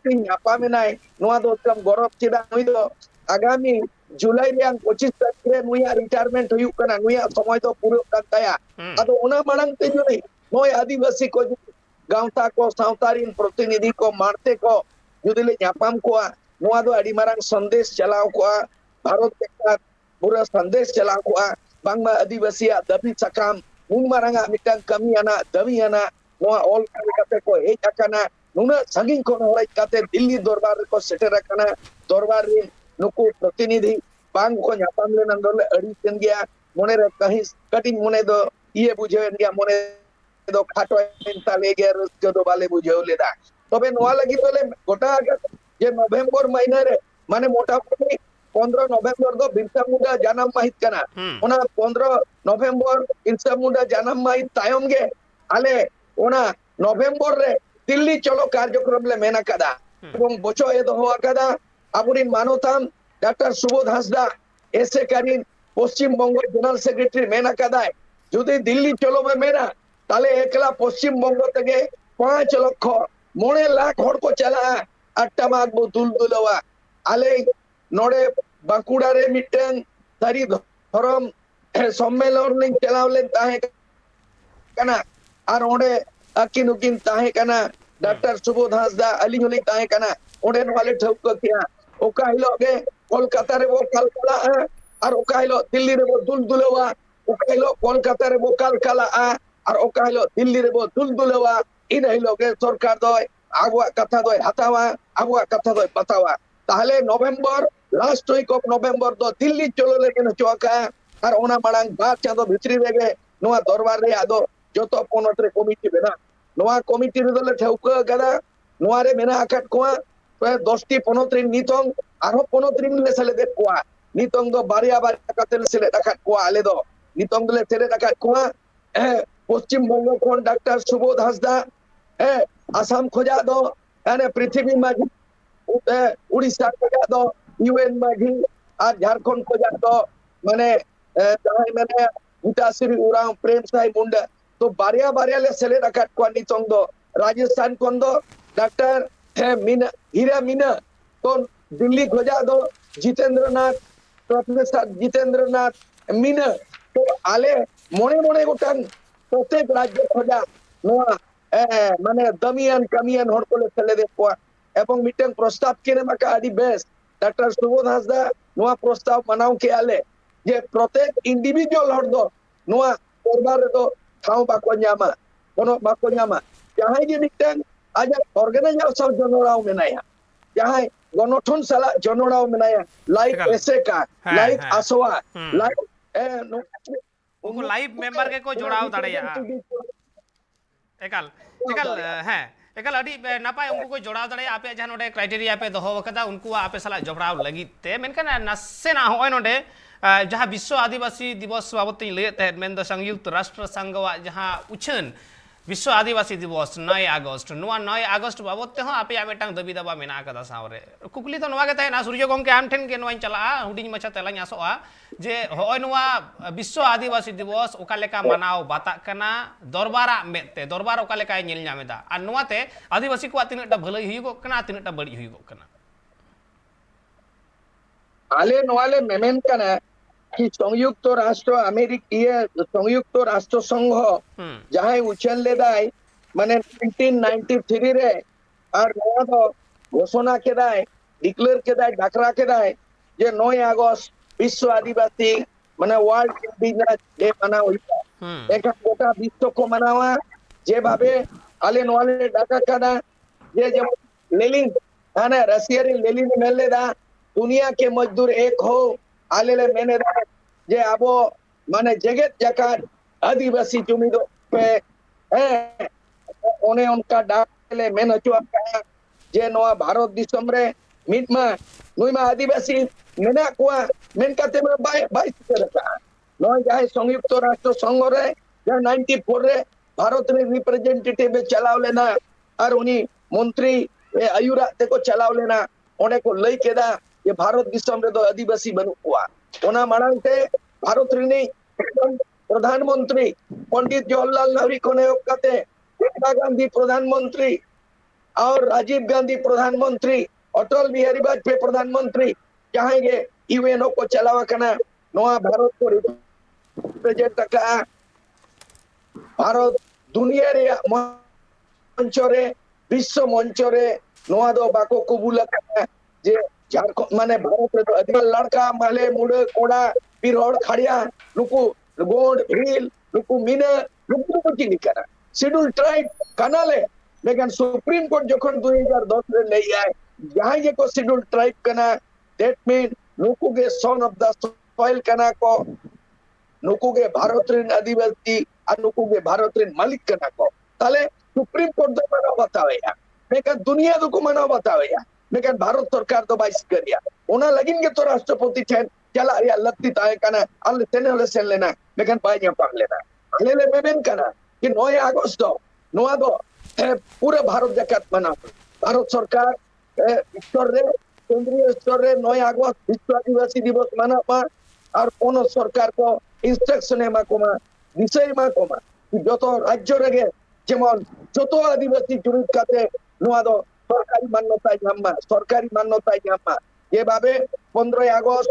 ᱧᱟᱯᱟᱢᱮᱱᱟᱭ ᱱᱚᱣᱟ ᱫᱚ ᱛᱟᱢ ᱜᱚᱨᱚᱵ ᱪᱮᱫᱟᱜ ᱱᱩᱭ ᱫᱚ आगामी जुलाई ᱨᱮᱭᱟᱜ 25 तारीख रे नुया रिटायरमेंट हुई कना नुया समय तो पूरा kan taya ado ona marang te juni noy आदिवासी को गांवता को सावतारीन प्रतिनिधि को मारते को जुदी ले ᱧᱟᱯᱟᱢ को नोआ दो अडी मारंग संदेश चलाव को भारत के पूरा संदेश चलाव को बांगमा आदिवासी दबी सकाम उन मारंग मिटन कमी आना दबी आना नोआ ऑल काते को हे अकाना नुना संगिन को होय काते दिल्ली दरबार को सेटर अकाना दरबार रे नुकु प्रतिनिधि बांग को ᱧᱟᱯᱟᱢ ले नंदले अडी सेन गया मोने रे कहीं कटिंग मोने दो ये बुझे गया मोने दो खाटो ताले गया रस्क दो बाले बुझे लेदा तबे नोआ लगी तोले गोटा जे नवंबर महीना रे माने मोटामोटी 15 नवंबर दो बिरसा मुंडा जन्म माहित कना ओना 15 नवंबर बिरसा मुंडा जन्म माहित तायम गे आले ओना नवंबर रे दिल्ली चलो कार्यक्रम ले मेना कदा एवं बोचो ए दो कदा आबुरिन मानवताम डॉक्टर सुबोध हांसदा ऐसे करिन पश्चिम बंग जनरल सेक्रेटरी मेना कदा जुदी दिल्ली चलो में मेना ताले एकला पश्चिम बंग तगे 5 लाख 9 लाख हड़ को चला अट्टामाग बो दुलदुलवा आले नोडे बांकुड़ा रे मिटन सारी धर्म सम्मेलन ने चलावले ताहे कना आर ओडे अकिन उकिन ताहे कना डॉक्टर सुबोध हांसदा अली होली ताहे कना ओडे वाले ठौक किया ओका हिलो गे कोलकाता रे वो कलकला और ओका हिलो दिल्ली रे वो दुलदुलवा ओका हिलो कोलकाता रे वो कलकला और ओका हिलो दिल्ली रे वो दुलदुलवा इन हिलो गे सरकार दो आगुआ कथा दो हतावा आगुआ कथा दो बतावा ताहले नवंबर लास्ट वीक ऑफ नवंबर दो दिल्ली चलो लेकिन चौका और ओना मांग बात चांदो भितरी रेगे नोआ दरबार रे आदो जतो पोनोत रे कमिटी बेना नोआ कमिटी रे दोले ठौक गदा नोआ रे मेना आकट कोआ 10 टी पोनोत रे नितोंग आरो पोनोत रे ले सेले दे कोआ नितोंग दो बारिया बारिया कते सेले आकट कोआ आले दो नितोंग ले सेले आकट कोआ पश्चिम बंग कोन डॉक्टर सुबोध हांसदा आसाम खोजा दो यानी पृथ्वी माझी उड़ीसा खोजा दो यूएन माझी और झारखंड खोजा दो माने जहां मैंने गीताश्री उराव प्रेम साई मुंडा तो बारिया ले सेले रखा को नितोंग दो राजस्थान खन दो डॉक्टर मीना हीरा मीना तो दिल्ली खोजा दो जितेंद्र नाथ प्रोफेसर जितेंद्र नाथ मीना तो आले मोने मोने गोटान प्रत्येक राज्य खोजा नोआ माने दमियान कमियान हर को ले दे को एवं मिटन प्रस्ताव केने माका आदि बेस डॉक्टर सुबोध हासदा नोआ प्रस्ताव मनाव के आले जे प्रत्येक इंडिविजुअल हर दो नोआ दरबार दो ठाव बाको न्यामा कोनो बाको न्यामा जहां जे मिटन आज ऑर्गेनाइजेशन जनोराव मेनाया जहां गणठन साला जनोराव मेनाया लाइक एसेका लाइक आसवा लाइक उनको लाइव मेंबर के को जोड़ाव दाड़ेया एकाल एकाल हैं एकाल अड़ी नापाय उनको को जोड़ाव दाड़े आपे जहां नोडे क्राइटेरिया पे दोहो वकदा उनको आपे साला जोड़ाव लगी ते मेनकन नसे ना होय नोडे जहां विश्व आदिवासी दिवस बाबत ले ते मेन संयुक्त राष्ट्र संघवा जहां उछन विश्व आदिवासी दिवस 9 अगस्त नुआ 9 अगस्त बाबत ते हो आपे आमेटांग दबी दबा मेना कदा सावरे कुकली तो नुआ के तहे ना सूर्य गंके आम ठेन के नुआ चला हुडिंग मछा तेलाñ आसोआ जे होय नुआ विश्व आदिवासी दिवस ओका लेका मनाव बाता कना दरबारा मेते दरबार ओका लेका नेल ᱧᱟᱢᱮᱫᱟ आ नुआ ते आदिवासी को तिनटा भलाई हुइगो कना तिनटा बड़ी हुइगो कना आले नोआले मेमेन कना कि संयुक्त राष्ट्र अमेरिका संयुक्त राष्ट्र संघ जहां उछल लेदाय माने 1993 रे और नोआ दो घोषणा केदाय डिक्लेयर केदाय डाकरा केदाय जे 9 अगस्त विश्व आदिवासी माने वर्ल्ड इंडिजिनस डे मनाव एक गोटा विश्व को मनावा जे भाबे आले नोआले डाका कदा जे जे लेनिन आने रशिया रे लेनिन मेलेदा दुनिया के मजदूर एक हो आलेले मेने जे आबो माने जगत जकात आदिवासी जुमिदो पे ओने उनका डाले मेन अचुआ जे नोआ भारत दिसम रे मिटमा नुइमा आदिवासी मेना कोआ मेन काते में बाई करता नोय जाय संयुक्त राष्ट्र संघ रे 94 रे भारत रे रिप्रेजेंटेटिव चलाव लेना और उनी मंत्री आयुरा ते को चलाव लेना ओने को लई केदा ये भारत दिसम रे दो आदिवासी बनु कोआ ओना मानते भारत रे प्रधानमंत्री पंडित जवाहरलाल नेहरू को ने कहते इंदिरा गांधी प्रधानमंत्री और राजीव गांधी प्रधानमंत्री अटल बिहारी वाजपेयी प्रधानमंत्री चाहेंगे यूएनओ को चलावा करना नोआ भारत को रिप्रेजेंट का भारत दुनिया रे मंच रे विश्व मंच रे नोआ दो बाको कबूल करना जे झारखंड माने भारत रे तो अधिक लड़का माले मुड़े कोड़ा पिरोड़ खड़िया नुकु गोंड भील नुकु मीना नुकु को की करा शेड्यूल ट्राइब कनाले लेकिन सुप्रीम कोर्ट जखन 2010 रे ले आए जहां ये को शेड्यूल ट्राइब कना दैट मीन नुकु के सन ऑफ द सॉइल कना को नुकु के भारत रे आदिवासी और नुकु के भारत रे मालिक कना को ताले सुप्रीम कोर्ट दो मना बतावे या लेकिन दुनिया दो को मना बतावे या लेकिन भारत सरकार तो बाइस करिया ओना लगिन के तो राष्ट्रपति ठेन चला या लगती ताए कना अल तेने हले सेन लेना लेकिन पाए पाक लेना ले मेबेन कना कि 9 अगस्त नोआ दो पूरे भारत जकात मना भारत सरकार स्तर रे केंद्रीय स्तर रे 9 अगस्त विश्व आदिवासी दिवस मनावा और कोनो सरकार को इंस्ट्रक्शन एमा कोमा विषय मा कोमा कि जतो राज्य रे जेमन जतो आदिवासी जुमित काते नोआ दो सरकारी मान्यता ये भावे 15 अगस्त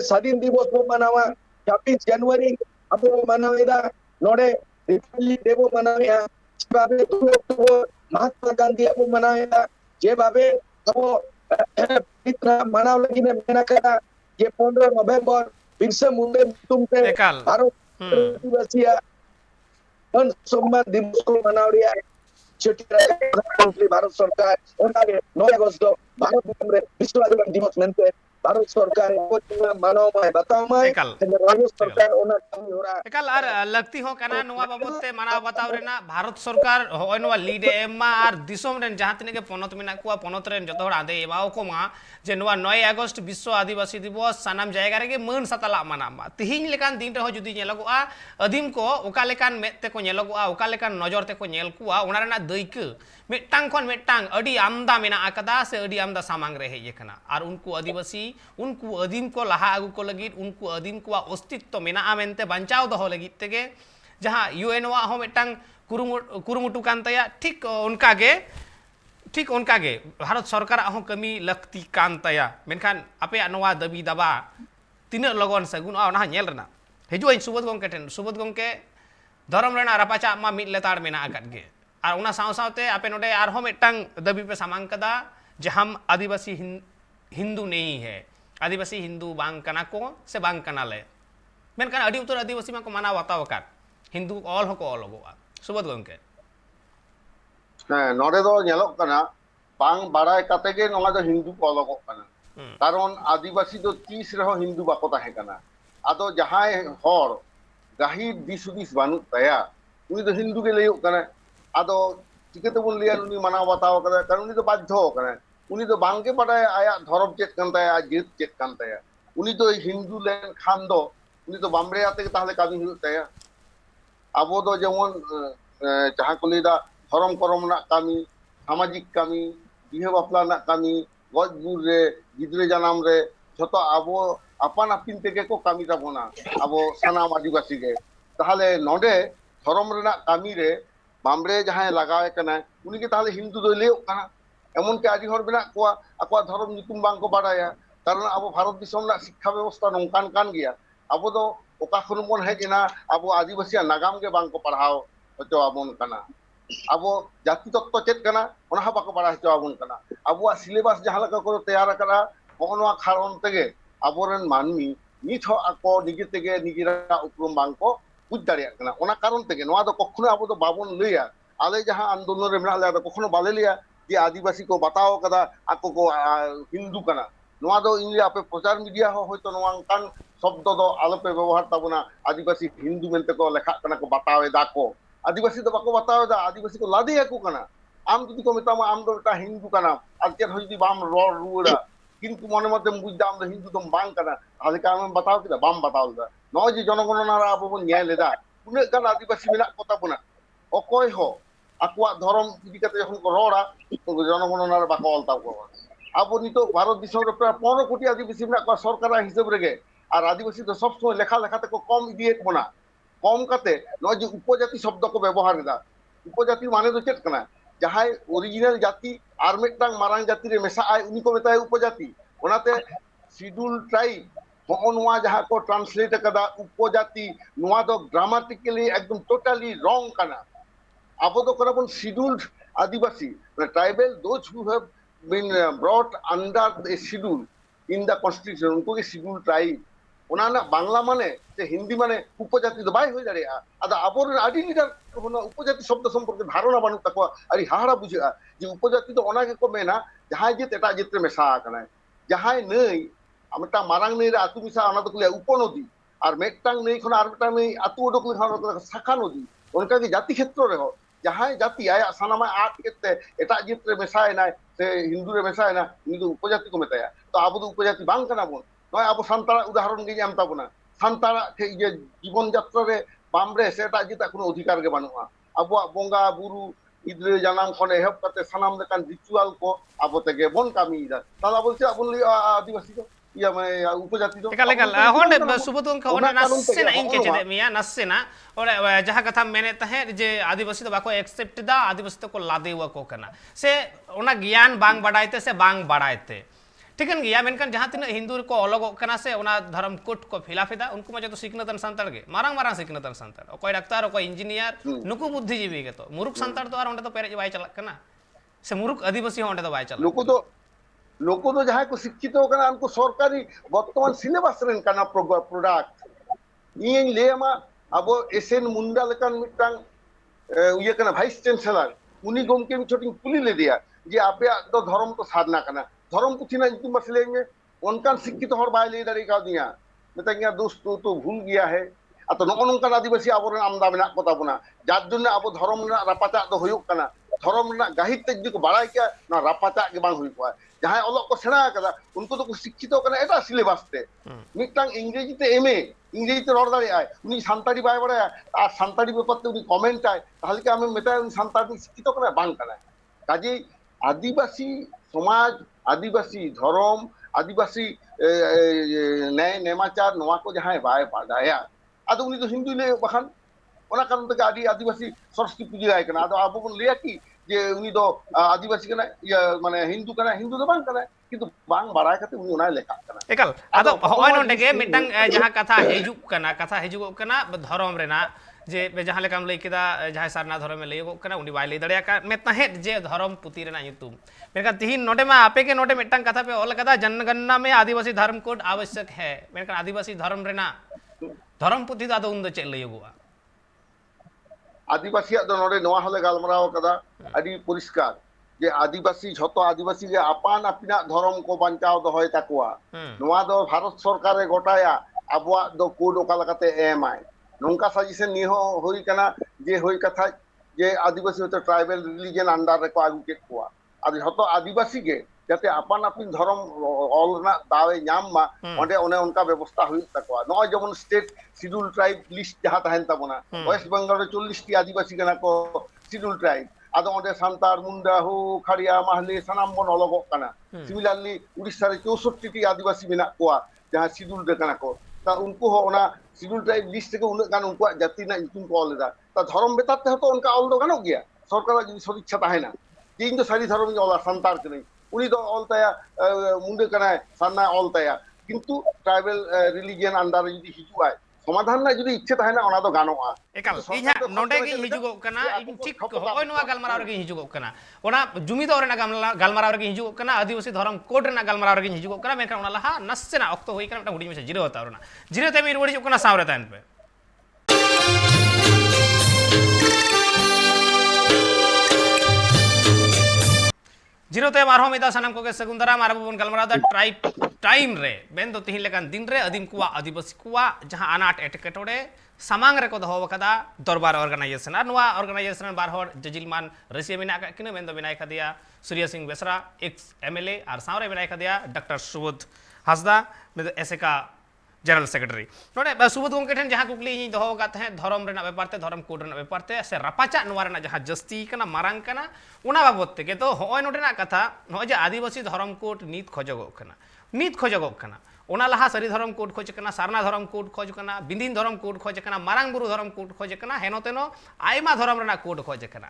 स्वाधीन दिवस को मनावा 26 जनवरी अब मनावेदा नोडे रिपब्लिक डे को मनावे भावे 2 अक्टूबर महात्मा गांधी अब मनावेदा जे भावे अब इतना मनाव लगी ने मेना करा ये 15 नवंबर बिरसा मुंडा तुम पे भारत आदिवासी सम्मान दिवस को मना रही है प्रधानमंत्री भारत सरकार उन्होंने 9 अगस्त भारत विश्व आदिवासी दिवस मनते भारत सरकार को मानव में बताओ मैं राज्य सरकार ओना कमी हो रहा एकाल आर लगती हो कना नोआ बाबते माना बताव रेना भारत सरकार होय नोआ लीड एमा आर दिसोम रेन जहां तिने के पनत मेना कुआ पनत रेन जतो हड़ आदे एबाओ को मा जे नोआ 9 अगस्त विश्व आदिवासी दिवस सानाम जायगा रे मन सतला मानामा तिहिन लेकान दिन रे जुदी नेलगोआ अधीम को ओका लेकान मेते को नेलगोआ ओका लेकान नजर ते को नेल कुआ ओना रेना दैक मेटांग खन मेटांग अडी आमदा मेना आकदा से अडी आमदा सामांग रे हेय कना आर उनको आदिवासी उनको अधीम को लहा आगु को लगी उनको अधीम को अस्तित्व मेना मेनते बचाव दो लगी तेगे जहां यूएनओ हो मेटांग कुरुमुटु कान तया ठीक उनका गे भारत सरकार हूँ कमी लक्ति कान तया मेनखान आपे नवा दबी दबा तीना लगन सगुन ना नेल रना हिजुआ सुबोध गंके ठेन सुबोध गंके धरम रेना रापाचा मा मिद लेताड़ मेना आकाद गे और उना साव सावते आपे नोडे आरहों मिदटांग दबी पे सामांग कदा जे हम आदिवासी हिंदू नहीं है आदिवासी हिंदू बांग कना को से बांग कना ले मेनखान अडी उतर आदिवासी मा को माना वाताव काट हिंदू ऑल हो को ऑल होगा सुबोध गंके नोडे दो नेलोक कना बांग बाड़ाय काते गे नोंगा दो हिंदू को अलगोक कना कारण आदिवासी दो 30 रहो हिंदू बाको ताहे कना आदो जहाय हर गाहिर दिसुदिस बानु तया उनी दो हिंदू के लयो कना आदो चिकेते बुन लिया उनी माना बताव कदा कारण उनी दो बाध्य कना उनी दो बांग के बाड़ाय आया धरम चेत कान तया जेत चेत कान तया उनी दो हिंदू लेन खान दो उनी दो बामरे आते के ताहले कामी हुयो तया आबो दो जेमन जहां को लेदा धरम करम ना कामी सामाजिक कामी बिहे बापला ना कामी गज गुर रे गिद्रे जानाम रे जतो आबो आपान आपिन तेगे को कामी ताबोना आबो सनाम आदिवासी के ताहले नोडे धरम रेना कामी रे बामरे जहां लगावे कना उनी के ताहले हिंदू दो लेयो कना एमन के आदि हर बिना को आको धरम नितुम बांग को बाड़ाया कारण आबो भारत दिसम ना शिक्षा व्यवस्था नोंकान कान गया आबो दो ओका खुन मन हेजना आबो आदिवासी नागाम के बांग को पढ़ाओ हचो आबोन कना आबो जाति तत्व चेत कना ओना हा बाको पढ़ा हचो आबोन कना आबो सिलेबस जहां लगा को तैयार करा मोहनवा खारन तेगे आबोरन मानमी निथ हो आको निगे तेगे निगिरा उपरुम बांग को बुझ दाड़िया कना ओना कारण तेगे नोआ दो कखनो आबो दो बाबोन लैया आले जहां आंदोलन रे मेना ले कखनो बाले लिया जे आदिवासी को बताओ कदा आको को हिंदू कना नोआ दो इनले आपे प्रचार मीडिया हो होयतो नोआ कान शब्द दो आलोपे व्यवहार ताबोना आदिवासी हिंदू मेनते को लेखा कना को बतावे दाको आदिवासी दो बाको बतावे दा आदिवासी को लादे को कना आम जुदी को मेतामा आम दो ता हिंदू कना आर चेत हो जुदी बाम रोड रुड़ा किंतु मने मते बुझदा आम दो हिंदू दम बांग कना आले का आम बताओ किदा बाम बताओ दा नो जे जनगणना रा आबो बन न्याय लेदा उने गान आदिवासी मेना को ताबोना अकय हो आकुआ धरम इदी कते जखन को रोड़ा जनगणना रा बाको अलता को आबो नितो भारत दिसम रे प्राय 15 कोटी आदिवासी मेना को सरकार हिसाब रेगे और आदिवासी तो सब समय लेखा लेखा को कम इदिए बना कम काते न जे उपजाति शब्द को व्यवहार दा उपजाति माने तो चेत कना जहाय ओरिजिनल जाति आर मेटांग मारांग जाति रे मेसा आय उनी को मेताय उपजाति ओनाते शिड्यूल ट्राइब होनवा जहां को ट्रांसलेट कदा उपजाति नोआ दो ग्रामेटिकली एकदम टोटली रॉन्ग कना आबो तो करबन शिड्यूल्ड आदिवासी tribal those who have been brought under the schedule in the constitution उनको के शिड्यूल ट्राइब ओना बांग्ला माने से हिंदी माने उपजाति तो बाय हो दाड़िया आदा आबोर आदि लीडर होना उपजाति शब्द संपर्क धारणा बानु तको अरि हाहाड़ा बुझा जे उपजाति तो ओना के को मेना जहां जे एटा जेते मेसा कना जहां नई आमटा मारांग नई रे आतु मिसा ओना तो ले उपनदी और मेटांग नई खना आर मेटा नई आतु ओडक ले शाखा नदी उनका के जाति क्षेत्र रे हो जहां जाति आया सानामा आट केते एटा जेते मेसाय ना से हिंदू रे मेसाय ना नी तो उपजाति को मेताया तो आबो तो उपजाति बांग कना बोन नय आबो सांतारा उदाहरण गे एम ताबोना सांतारा के जे जीवन यात्रा रे बामरे सेटा जिता कोनो अधिकार के बानुआ आबो बोंगा बुरु इद्रे जानाम खने हेब कते सनाम लेकान रिचुअल को आबो तेगे बोन कामी दा ताला बोलते आबो आदिवासी को या मैं उपजाति दो एकाल होंडे सुबोध को होंडे नस्से ना इनके चेदे मिया नस्से ना और जहां कथा मेने तहे जे आदिवासी तो बाको एक्सेप्ट दा आदिवासी तो को लादेवा को कना से ओना ज्ञान बांग बडायते से बांग बडायते ठीकन गया मेनकान जहां तिना हिंदू को अलग कना से ओना धर्म कोट को फिलाफिदा उनको मजे तो सिकनतन संताड़ के मारांग मारांग सिकनतन संताड़ कोई डॉक्टर कोई इंजीनियर नुकु बुद्धिजीवी के तो मुरुख संताड़ तो आर ओंडे तो पेरेज बाय चलक कना से मुरुख आदिवासी ओंडे तो बाय चलक लोको तो जहां को शिक्षित हो कना उनको सरकारी वर्तमान सिलेबस रेन कना प्रोडक्ट इन लेमा अब एसएन मुंडा लेकान मिटांग ये कना वाइस चांसलर उनी गोमके मी छोटिंग कुली ले दिया जे आपे तो धर्म तो साधना कना धर्म पुथिना इतुम बसलेंगे उनका शिक्षित हर बाय ले दाड़ी का दिया मेतांगिया दोस्त तो भूल गया है अतो नोनका आदिवासी आबोरन आमदा मेना को ताबोना जार जन्य आबो धर्म ना रापाचा दो होयो कना धर्म ना गाहित ते जदि को बाड़ाय के ना रापाचा के बांग होई को जहां अलग को सेना कदा उनको तो शिक्षित कना एटा सिलेबस ते मिटांग इंग्रेजी ते एमए इंग्रेजी ते रड़ दाड़ी आय उनी सान्ताड़ी बाय बड़ा आ सान्ताड़ी बेपार ते उनी कमेंट आय ताहले के आमे मेता उनी सान्ताड़ी शिक्षित कना बांग कना काजे आदिवासी समाज आदिवासी धर्म आदिवासी न्याय नेमाचार नोआ को जहां बाय बाडाया आदो उनी तो हिंदू ले बखान ᱚᱱᱟ ᱠᱟᱨᱚᱱ ᱛᱮᱜᱮ ᱟᱹᱰᱤ ᱟᱹᱫᱤᱵᱟᱹᱥᱤ ᱥᱚᱨᱚᱥᱚᱛᱤ ᱯᱩᱡᱟᱹᱭ ᱠᱟᱱᱟ ᱟᱫᱚ ᱟᱵᱚ ᱵᱚᱱ ᱞᱟᱹᱭᱟ ᱠᱤ ᱡᱮ ᱩᱱᱤ ᱫᱚ ᱟᱹᱫᱤᱵᱟᱹᱥᱤ ᱠᱟᱱᱟᱭ ᱢᱟᱱᱮ ᱦᱤᱱᱫᱩ ᱠᱟᱱᱟᱭ ᱦᱤᱱᱫᱩ ᱫᱚ ᱵᱟᱝ ᱠᱟᱱᱟᱭ ᱠᱤᱱᱛᱩ ᱵᱟᱝ ᱵᱟᱲᱟᱭ ᱠᱟᱛᱮ ᱩᱱᱤ ᱚᱱᱟᱭ ᱞᱮᱠᱷᱟᱜ ᱠᱟᱱᱟ ᱮᱠᱟᱞ ᱟᱫᱚ ᱦᱚᱸᱜᱼᱚᱭ ᱱᱚᱰᱮ ᱜᱮ ᱢᱤᱫᱴᱟᱝ ᱡᱟᱦᱟᱸ ᱠᱟᱛᱷᱟ ᱦᱤᱡᱩᱜᱚᱜ ᱠᱟᱱᱟ ᱫᱷᱚᱨᱚᱢ ᱨᱮᱱᱟᱜ ᱡᱮ ᱡᱟᱦᱟᱸ ᱞᱮᱠᱟᱢ ᱞᱟᱹᱭ ᱠᱮᱫᱟ ᱡᱟᱦᱟᱸᱭ ᱥᱟᱨᱱᱟ ᱫᱷᱚᱨᱚᱢᱮ ᱞᱟᱹᱭᱚᱜᱚᱜ ᱠᱟᱱᱟ ᱩᱱᱤ ᱵᱟᱭ ᱞᱟᱹᱭ ᱫᱟᱲᱮᱭᱟᱜ ᱢᱮ ᱛᱟᱦᱮᱸᱫ ᱡᱮ ᱫᱷᱚᱨᱚᱢ ᱯᱩᱛᱷᱤ ᱨᱮᱱᱟᱜ ᱧᱩᱛᱩᱢ ᱢᱮᱱᱠᱷᱟन ᱛᱤᱦᱤᱧ ᱱᱚᱰᱮ ᱢᱟ ᱟᱯᱮ ᱜᱮ ᱱᱚᱰे ᱢᱤᱫᱴᱟᱝ ᱠᱟᱛᱷᱟ ᱯᱮ ᱚᱞ ᱠᱟᱫᱟ जनगणना में आदिवासी धर्म कोड आवश्यक है ᱢᱮᱱᱠᱷᱟन आदिवासी धर्म ᱨᱮᱱᱟᱜ धर्म पुथी ᱫᱚ ᱟᱫᱚ ᱩᱱ ᱫᱚ ᱪᱮᱫ ᱞᱟᱹᱭᱚᱜᱚᱜᱼᱟ ᱟᱹᱫᱤᱵᱟᱹᱥᱤᱭᱟᱜ ᱫᱚ ᱱᱚᱰᱮ ᱱᱚᱣᱟ ᱦᱚᱸᱞᱮ ᱜᱟᱞᱢᱟᱨᱟᱣ ᱠᱟᱫᱟ ᱟᱹᱰᱤ ᱯᱚᱨᱤষ্কার ᱡᱮ ᱟᱹᱫᱤᱵᱟᱹᱥᱤ ᱡᱷᱚᱛᱚ ᱟᱹᱫᱤᱵᱟᱹᱥᱤ ᱜᱮ ᱟᱯᱟᱱ ᱟᱹᱯᱤᱱᱟᱜ ᱫᱷᱚᱨᱚᱢ ᱠᱚ ᱵᱟᱧᱪᱟᱣ ᱫᱚᱦᱚᱭ ᱛᱟᱠᱚᱣᱟ ᱱᱚᱣᱟ ᱫᱚ ᱵᱷᱟᱨᱚᱛ ᱥᱚᱨᱠᱟᱨᱮ ᱜᱚᱴᱟᱭᱟ ᱟᱵᱚᱣᱟᱜ ᱫᱚ ᱠᱳᱰ ᱚᱠᱟ ᱞᱮᱠᱟᱛᱮ ᱮᱢᱟᱭ ᱱᱚᱝᱠᱟ ᱥᱟᱡᱮᱥᱚᱱ ᱱᱤᱭᱟᱹ ᱦᱚᱸ ᱦᱩᱭ ᱠᱟᱱᱟ ᱡᱮ ᱦᱩᱭ ᱠᱟᱛᱷᱟ ᱡᱮ ᱟᱹᱫᱤᱵᱟᱹᱥᱤ ᱦᱚᱭᱛᱳ ᱴᱨᱟইᱵᱮᱞ রিলিজিয়ন আন্ডার রেকো আগু কেদ কোয়া আর ᱡᱷᱚᱛᱚ আদিবাসী গে যাতে আপান আপিন ধরম অল ᱨᱮᱱᱟᱜ দাওᱮ ᱧᱟᱢ ᱢᱟ ᱚᱸᱰᱮ ᱚᱱᱮ ᱚᱱᱠᱟ ব্যবস্থা ᱦᱩᱭᱩᱜ ᱛᱟᱠᱚᱣᱟ ᱱᱚᱜᱼᱚᱭ ᱡᱮᱢᱚᱱ ᱥᱴᱮᱴ শিডিউল ট্রাইব লিস্ট ᱡᱟᱦᱟᱸ ᱛᱟᱦᱮᱱ ᱛᱟᱵᱚᱱᱟ ওয়েস্ট বেঙ্গল ᱨᱮ 40টি আদিবাসী ᱠᱟᱱᱟ ᱠᱚ শিডিউল ট্রাইব ᱟᱫᱚ ᱚᱸᱰে সান্তার মুন্ডা হু খাড়িয়া মাহলি সানাম ᱵᱚᱱ ᱚᱞᱚᱜᱚᱜ ᱠᱟᱱᱟ সিমিলারলি উড়িষ্যা রে 64টি আদিবাসী মেনাᱜ ᱠᱚᱣᱟ ᱡᱟᱦᱟᱸ শিডিউল ᱨᱮ ᱠᱟᱱᱟ ᱠᱚ তা উনকু ᱦᱚᱸ ᱚᱱᱟ শিডিউল ট্রাইব লিস্ট থেকে উᱱᱟᱹᱜ ᱜᱟᱱ ᱩᱱᱠᱩᱣᱟᱜ ᱡᱟᱹᱛᱤ ᱨᱮᱱᱟᱜ ᱧᱩᱛᱩᱢ ᱠᱚ ᱚᱞ ᱮᱫᱟ তা ধরম বেতার ᱛᱮᱦᱚᱸ ᱛᱚ ᱚᱱᱠᱟ ᱚᱞ ᱫᱚ ᱜᱟᱱᱚᱜ ᱜᱮᱭᱟ সরকারের যদি সদিচ্ছা তাহেনা যে ᱤᱧ ᱫᱚ ᱥᱟᱹᱨᱤ ᱫᱷᱚᱨᱚᱢᱤᱧ ᱚᱞᱟ ᱥᱟᱱᱛᱟᱲ ᱠᱟᱹᱱᱟᱹᱧ ᱩᱱᱤ ᱫᱚ ᱚᱞ ᱛᱟᱭᱟ মুন্ডা ᱠᱟᱱᱟᱭ সান্না ᱚᱞ ᱛᱟᱭᱟ কিন্তু ট্রাইবেল রিলিজিয়ন আন্ডার রে যদি হিজুᱜᱼᱟᱭ সমাধান ᱨᱮᱱᱟᱜ ᱡᱩᱫᱤ ᱤᱪᱪᱷᱟᱹ ᱛᱟᱦᱮᱱᱟ ᱚᱱᱟ ᱫᱚ ᱜᱟᱱᱚᱜᱼᱟ ᱮᱠᱟᱞ ᱤᱧ ᱦᱟᱸᱜ ᱱᱚᱰᱮ ᱜᱤᱧ ᱦᱤᱡᱩᱜᱚᱜ ᱠᱟᱱᱟ ᱤᱧ ᱴᱷᱤक ᱦᱚᱸᱜᱼᱚᱭ ᱱᱚᱣᱟ ᱜᱟᱞᱢᱟᱨᱟᱣ ᱨᱮᱜᱤᱧ ᱦᱤᱡᱩᱜᱚᱜ ᱠᱟᱱᱟ ᱚᱱᱟ ᱡᱩᱢᱤᱫᱚᱜ ᱨᱮᱱᱟᱜ ᱜᱟᱞᱢᱟᱨᱟw ᱨᱮᱜᱤᱧ ᱦᱤᱡᱩᱜᱚᱜ ᱠᱟᱱᱟ ᱟᱹᱫᱤᱵᱟᱹᱥᱤ ᱫᱷᱚᱨᱚᱢ ᱠᱳᱰ ᱨᱮᱱᱟᱜ ᱜᱟᱞᱢᱟᱨᱟw ᱨᱮᱜᱤᱧ ᱦᱤᱡᱩᱜᱚᱜ ᱠᱟᱱᱟ ᱢᱮᱱᱠᱷᱟᱱ ᱚᱱᱟ ᱞᱟᱦᱟ ᱱᱟᱥᱮᱱᱟᱜ ᱚᱠᱛᱚ ᱦᱩᱭ ᱠᱟᱱᱟ ᱢᱤᱫᱴᱟᱝ ᱦᱩᱰᱤᱧ ᱢᱟᱪᱷᱟ ᱡᱤᱨᱟᱹᱣ ᱦᱟᱛᱟᱣ ᱨᱮᱱᱟᱜ ᱡᱤᱨᱟᱹᱣ ᱛᱮ ᱨᱩᱣᱟᱹᱲ ᱦᱤᱡᱩᱜ ᱠᱟᱱᱟ ᱥᱟᱶᱨᱮ ᱛᱟᱦᱮᱱ ᱯᱮ जिरो ते मारहो मिदा सनम को के सगुंदरा मारबो बन गलमरा दा ट्राइब टाइम रे बेन दो तिहिन लेकान दिन रे अदिम कुआ आदिवासी कुआ जहां अनाट एटकेटोड़े सामांग रे को दहो कदा दरबार ऑर्गेनाइजेशन और नवा ऑर्गेनाइजेशन बार हर जजिलमान रसिया मिना का किने बेन दो बिनाय खदिया सूर्य सिंह बेसरा एक्स एमएलए और सावरे बिनाय खदिया डॉक्टर सुबोध हासदा में ऐसे का जनरल सेक्रेटरी नोडे सुबोध गोंके ठेन जहां कुकली इन दहो गात हैं धर्म रेना व्यापार ते धर्म कोड रेना व्यापार ते से रपाचा नवा रेना जहां जस्ती कना मारांग कना उना बाबत ते के तो होय नोडे ना कथा नोय जे आदिवासी धर्म कोड नीत खोजगो कना ओना लहा सरी धर्म कोड खोज कना सारना धर्म कोड खोज कना बिंदिन धर्म कोड खोज कना मारांग बुरु धर्म कोड खोज कना हेनो तेनो आयमा धर्म रेना कोड खोज कना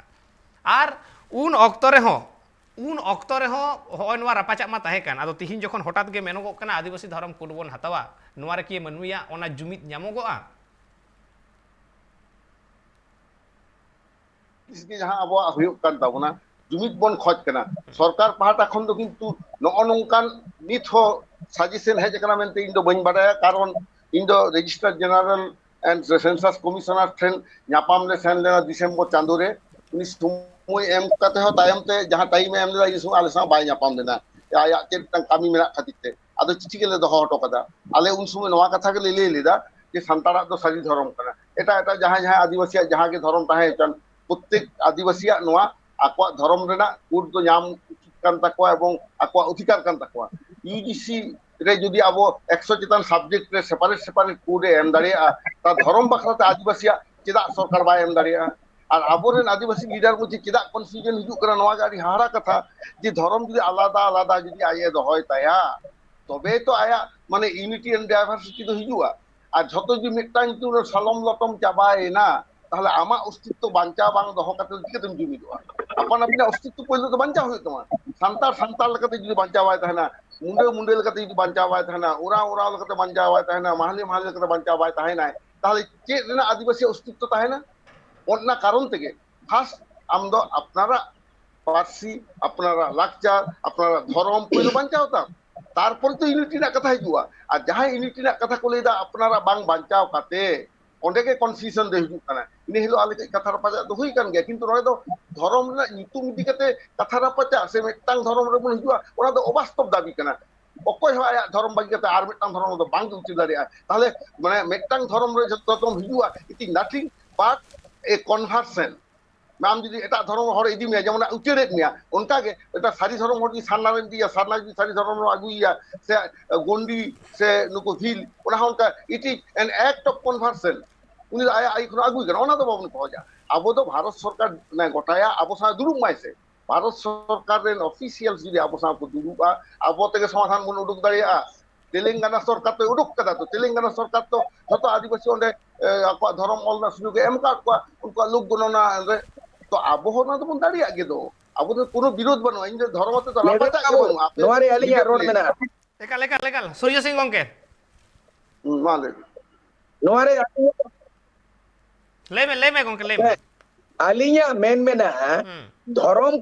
आर उन ऑक्तो रे हो होय नवा रपाचा मा ताहे कान आदो तिहिन जखन हठात गे मेनोगो कना आदिवासी धर्म कोड बोन हतावा नवा रे कि मनुया ओना जुमित ᱧᱟᱢᱚᱜᱚᱜᱼᱟ इसके जहां आबो हुयुग कान ताबोना जुमित बोन खोज कना सरकार पाहटा खन दो किंतु नगो नंकान नित हो सजेशन हेज कना मेनते इन दो बइन बाडाया कारण इन दो registrar general and census commissioner ठेन ᱧᱟᱯᱟᱢ ले सेन लेना दिसंबर चांदो रे उनी समय एम काते हो तायम ते जहां टाइम एम ले इसु आले सा बाय ᱧᱟᱯᱟम देना या चेक तंग कामी मेना खातिर ते आदो चिचि गेले दो हटो कदा आले उन समय नवा कथा के ले लेदा जे संतारा दो सारी धर्म कना एटा एटा जहां जहां आदिवासी जहां के धर्म ताहे चन प्रत्येक आदिवासी नवा आकवा धर्म रेना कोड तो नाम कान ताकवा एवं आकवा अधिकार कान ताकवा यूजीसी रे जदि आबो 100 चितान सब्जेक्ट रे सेपारेट कोड एम दाड़िया ता धर्म बखराते आदिवासी चेदा सरकार बाय एम दाड़िया और आबोरेन आदिवासी लीडर को चेदा कन्फ्यूजन हिजु करा नवा गाड़ी हारा कथा जे धर्म जदि आलादा आलादा जदि आये दहय ताया तबे तो आया माने यूनिटी एंड डाइवर्सिटी तो हिजुआ और झतो जदि मिटांग तु सलम लटम चाबायना ताहले आमा अस्तित्व बांचा बांग दहो काते चिकेतम जुमिदोआ अपन अपने अस्तित्व पहिले तो बांचा होय तमा संतार लकते जदि बांचा वाय तहना मुंडे लकते जदि बांचा वाय तहना उरा लकते बांचा वाय तहना माहले लकते बांचा वाय तहना ताहले चे रेना आदिवासी अस्तित्व तहना ओना कारण तेगे फार्स्ट आम दो अपनारा पार्सी अपनारा लाक्चार अपनारा धर्म पहिले बांचा होता तारपर तो यूनिटी ना कथा हिजुआ और जहां यूनिटी ना कथा को लेदा अपनारा बांग बांचाव काते ओंडे के कन्फ्यूजन दे हिजु कना इने हिलो आले कथा रपाजा दो हुई कान गया किंतु नय दो धर्म ना नितुम इदि कते कथा रपाजा से मेटांग धर्म रे बन हिजुआ ओना दो अवास्तव दाबी कना अकय हो आया धर्म बागी कते आर मेटांग धर्म दो बांग उचि दारिया ताहले माने मेटांग धर्म रे जतो तुम हिजुआ इति नथिंग बट ए कन्वर्सन नाम जदि एटा धर्म हर इदि मिया जेमन उचेरेत मिया उनका के एटा सारी धर्म हर जदि सारना रे दिया सारना जदि सारी धर्म आगुइया से गोंडी से नुको हिल ओना उनका it is an act of conversion उनी आया आई खुना आगुइ गना ओना तो बाबन खोजा आबो तो भारत सरकार ने गोटाया आबो सा दुरुम माइसे भारत सरकार रे ऑफिशियल्स जदि आबो सा को दुरुबा आबो तेगे समाधान बन उडुक दाड़िया तेलंगाना सरकार तो उडुक कदा तो तेलंगाना सरकार तो जतो आदिवासी ओंडे आको धर्म ऑलना सुजुग एम का उनको लोक गणना रे तो आबो होना तो बन दाड़ी आगे दो आबो तो कोनो विरोध बनो इन धर्म तो रापाटा के बनो आपे नोवारे आलिया रोड मेना एकाल सूर्य सिंह गंके माले नोवारे ले में गंके ले में आलिया मेन मेना धर्म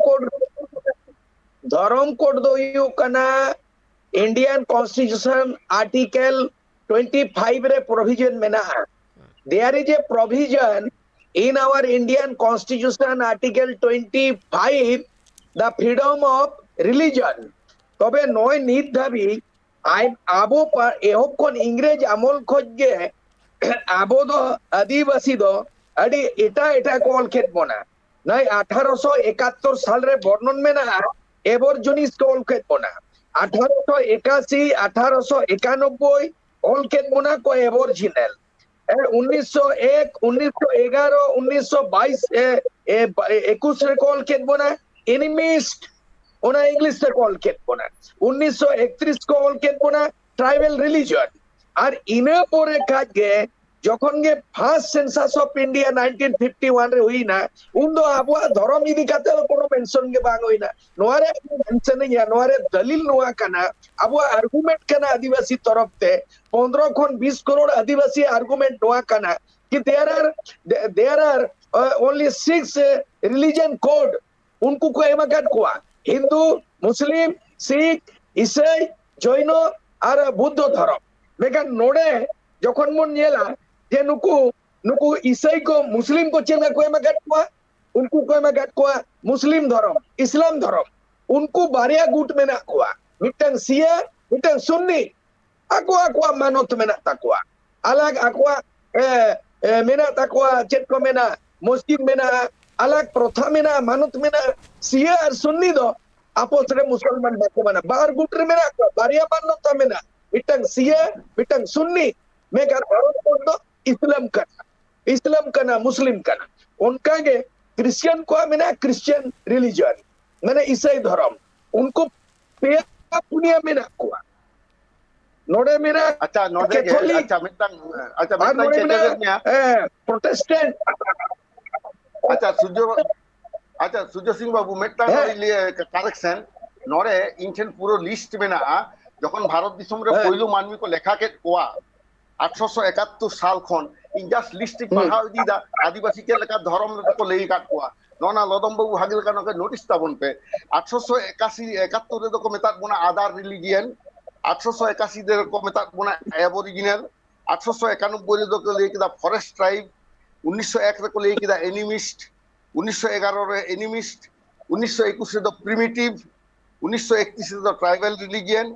कोड दो यू कना इंडियन कॉन्स्टिट्यूशन आर्टिकल 25 रे प्रोविजन मेना there is a provision in our Indian constitution article 25 the freedom of religion তবে নয় নিত দাবি আইন আবো এহক্ষণ ইংরেজ আমল খোঁজে আবো দো আদিবাসী দো আডি এটা কল খেতবো না নাই 1871 সালে বর্ণন মেনা এবর জনিস কল খেতবো না 1881 1891 কল খেতবো না কো এবর জিনেল 1901 1911 1922 21 রে কল খেতবো না এনিমিস্ট ওনা ইংলিশ রে কল খেতবো না 1931 কল খেতবো না ট্রাইবাল রিলিজিয়ন আর ইনা পরে কাজে যখন গে ফার্স্ট সেন্সাস অফ ইন্ডিয়া 1951 রে হইনা উন্দো আবুয়া ধর্ম ইদি কাতে কোনো মেনশন গে বাং হইনা নোয়ারে মেনশন ইয়া নোয়ারে দলিল নোয়া কানা আবুয়া আর্গুমেন্ট কানা আদিবাসী তরফতে 15 খন 20 करोड़ आदिवासी आर्गुमेंट নোয়া কানা कि there are only 6 religion code उनको को एमाकाट कोआ हिंदू मुस्लिम सिख ईसाई जैन और बुद्ध धर्म मेका नोडे যখন মন নেলা যে নুকু ईसाई को मुस्लिम को चेना को एमाकाट कोआ उनको को एमाकाट कोआ मुस्लिम धर्म इस्लाम धर्म उनको बारिया गुट में ना कोआ मिटन सिया मिटन सुन्नी aqua manot mena takwa alag aqua mena takwa chet ko mena muslim mena alag protha mena manut mena sia ar sunni do apos re musliman bako mana bar gutre mena baria manota mena itang sia itang sunni mega do islam kana muslim kana उनका के Christian को मना Christian religion माने ईसाई धर्म उनको पेया पुनिया में रखवा नोडे मेरा अच्छा नोडे के अच्छा मिटन चेतरnya प्रोटेस्टेंट अच्छा सुजो सिंह बाबू मिटन लिए करेक्शन नोडे इंटेन पूरो लिस्ट मेना যখন ভারত দিশম রে পয়লো মানবী को লেখা के কোয়া 1871 সাল খন इन जस्ट लिस्ट पढ़ाओ दीदा आदिवासी के लेका धर्म को लेई काट कोआ नोना लदम बाबू हागिल का नके नोटिस ताबन पे 1881 71 रे को मेतात बना आधार रिलीजियन 1881 दे को मेतात बना एबोरिजिनल 1891 रे को लेई किदा फॉरेस्ट ट्राइब 1901 रे को लेई किदा एनिमिस्ट 1911 रे एनिमिस्ट 1921 रे द प्रिमिटिव 1931 रे द ट्राइबल रिलीजियन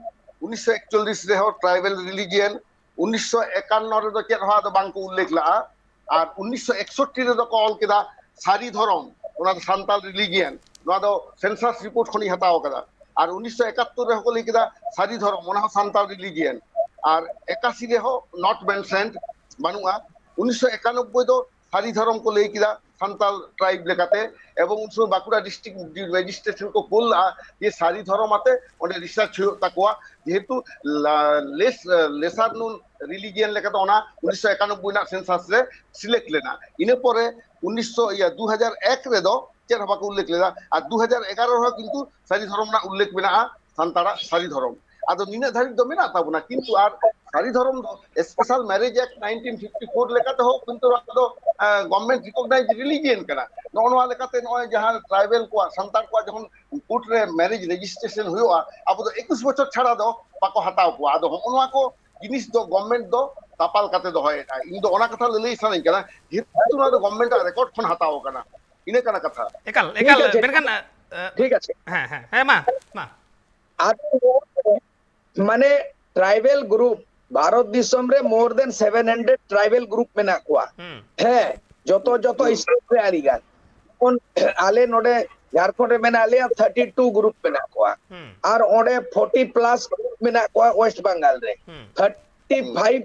1941 रे हो ट्राइबल रिलीजियन 1951 रे द के रहा द बांको उल्लेख ला और 1961 रे द को ऑल किदा सारी धर्म ओना सांताल रिलीजियन नोआ द सेंसस रिपोर्ट खनि हताओ कदा और 1971 रे को लेकिदा सारी धर्म ओना सांताल रिलीजियन और 81 रे हो नॉट मेंशनड बानुआ 1991 दो सारी धर्म को लेकिदा सांताल ट्राइब लेकाते एवं उनसो बाकुड़ा डिस्ट्रिक्ट रजिस्ट्रेशन को बोल ये सारी धर्म आते ओने रिसर्च ताकुआ जेहेतु लेसर नून रिलीजियन लेकाते ओना 1991 ना सेंसस रे सिलेक्ट लेना इने परे 2001 रे दो चेर हबा को उल्लेख लेदा आ 2011 रो किंतु सारी धर्म ना उल्लेख मेना सांताड़ा सारी धर्म आदो निने धारी दो मेना ताबना किंतु आर सारी धर्म दो स्पेशल मैरिज एक्ट 1954 लेकाते हो किंतु आदो गवर्नमेंट रिकॉग्नाइज रिलीजियन कना नोनवा लेकाते नय जहां ट्राइबल को सांताड़ को जखन कोर्ट रे मैरिज रजिस्ट्रेशन हुआ अब तो 21 बछर छाड़ा दो बाको हटाओ को आदो ओनवा को जिनिस दो गवर्नमेंट दो तापाल काते दो है इन दो ओना कथा लेई सानै कना जेतु ना गवर्नमेंट रेकॉर्ड खन हटाओ कना इने कना कथा एकाल बेनकान ठीक আছে হ্যাঁ মা माने ट्राइबल ग्रुप भारत दिसम रे मोर देन 700 ट्राइबल ग्रुप में ना कुआ है जतो स्टेट रे आरीगा कोन आले नोडे झारखंड में ना आले 32 ग्रुप में ना कुआ और ओडे 40 प्लस ग्रुप में ना कुआ वेस्ट बंगाल रे 35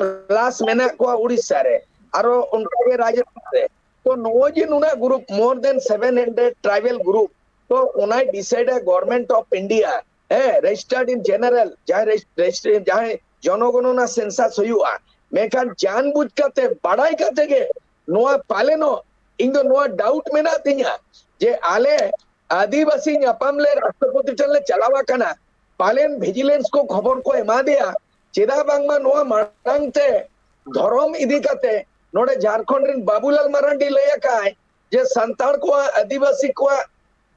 प्लस में ना कुआ उड़ीसा रे और उनके राजस्थान रे तो नोजी नुना group more than 700 tribal group तो उनाई decide government of India registered in general jahay জনগণনা সেন্সাস হইয়া মেখান জান বুঝ কাতে বাড়াই কাতে গে নোয়া পালেনো ইংদো নোয়া ডাউট মেনা তিña যে আলে আদিবাসী ñapamle রাষ্ট্রপতি চলে চালাওয়া কানা পালেন ভিজিলেন্স কো খবর কো এমা দেয়া চেদা বাংমা নোয়া মারাংতে ধরম ইদি কাতে নোডে ঝাড়খণ্ড রিন বাবুলাল মারান্ডি লয়া কায় যে সান্তাল কো আদিবাসী কো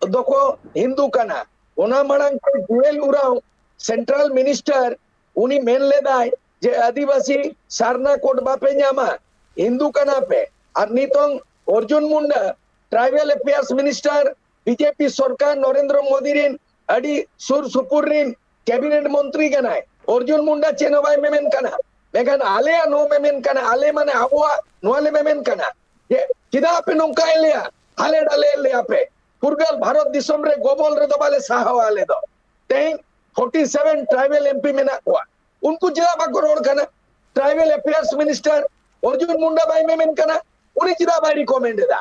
দোকো হিন্দু কানা ওনা মারাং জুয়েল উরাও সেন্ট্রাল মিনিস্টার উনি মেন লেদায় যে আদিবাসী সারনা কোড বাপে ñama হিন্দু কানা পে আর নিতং Arjun Munda tribal affairs minister BJP সরকার নরেন্দ্র মোদি রিন আডি সুর সুপুর রিন ক্যাবিনেট মন্ত্রী কানায় অর্জুন মুন্ডা চেনবাই মেমেন কানা মেখান আলে নো মেমেন কানা আলে মানে আবুয়া নোয়ালে মেমেন কানা যে চিদা পে নৌকা এলিয়া হালে ডালে এলিয়া পে পুরগাল ভারত দিশম রে গোবল রে দবালে সাহাওয়া আলে দো তেই 47 ट्राइबल एमपी में ना हुआ उनको जिला बाको रोड करना tribal affairs minister Arjun Munda भाई में मेन करना उन्हें जिला भाई रिकमेंड दा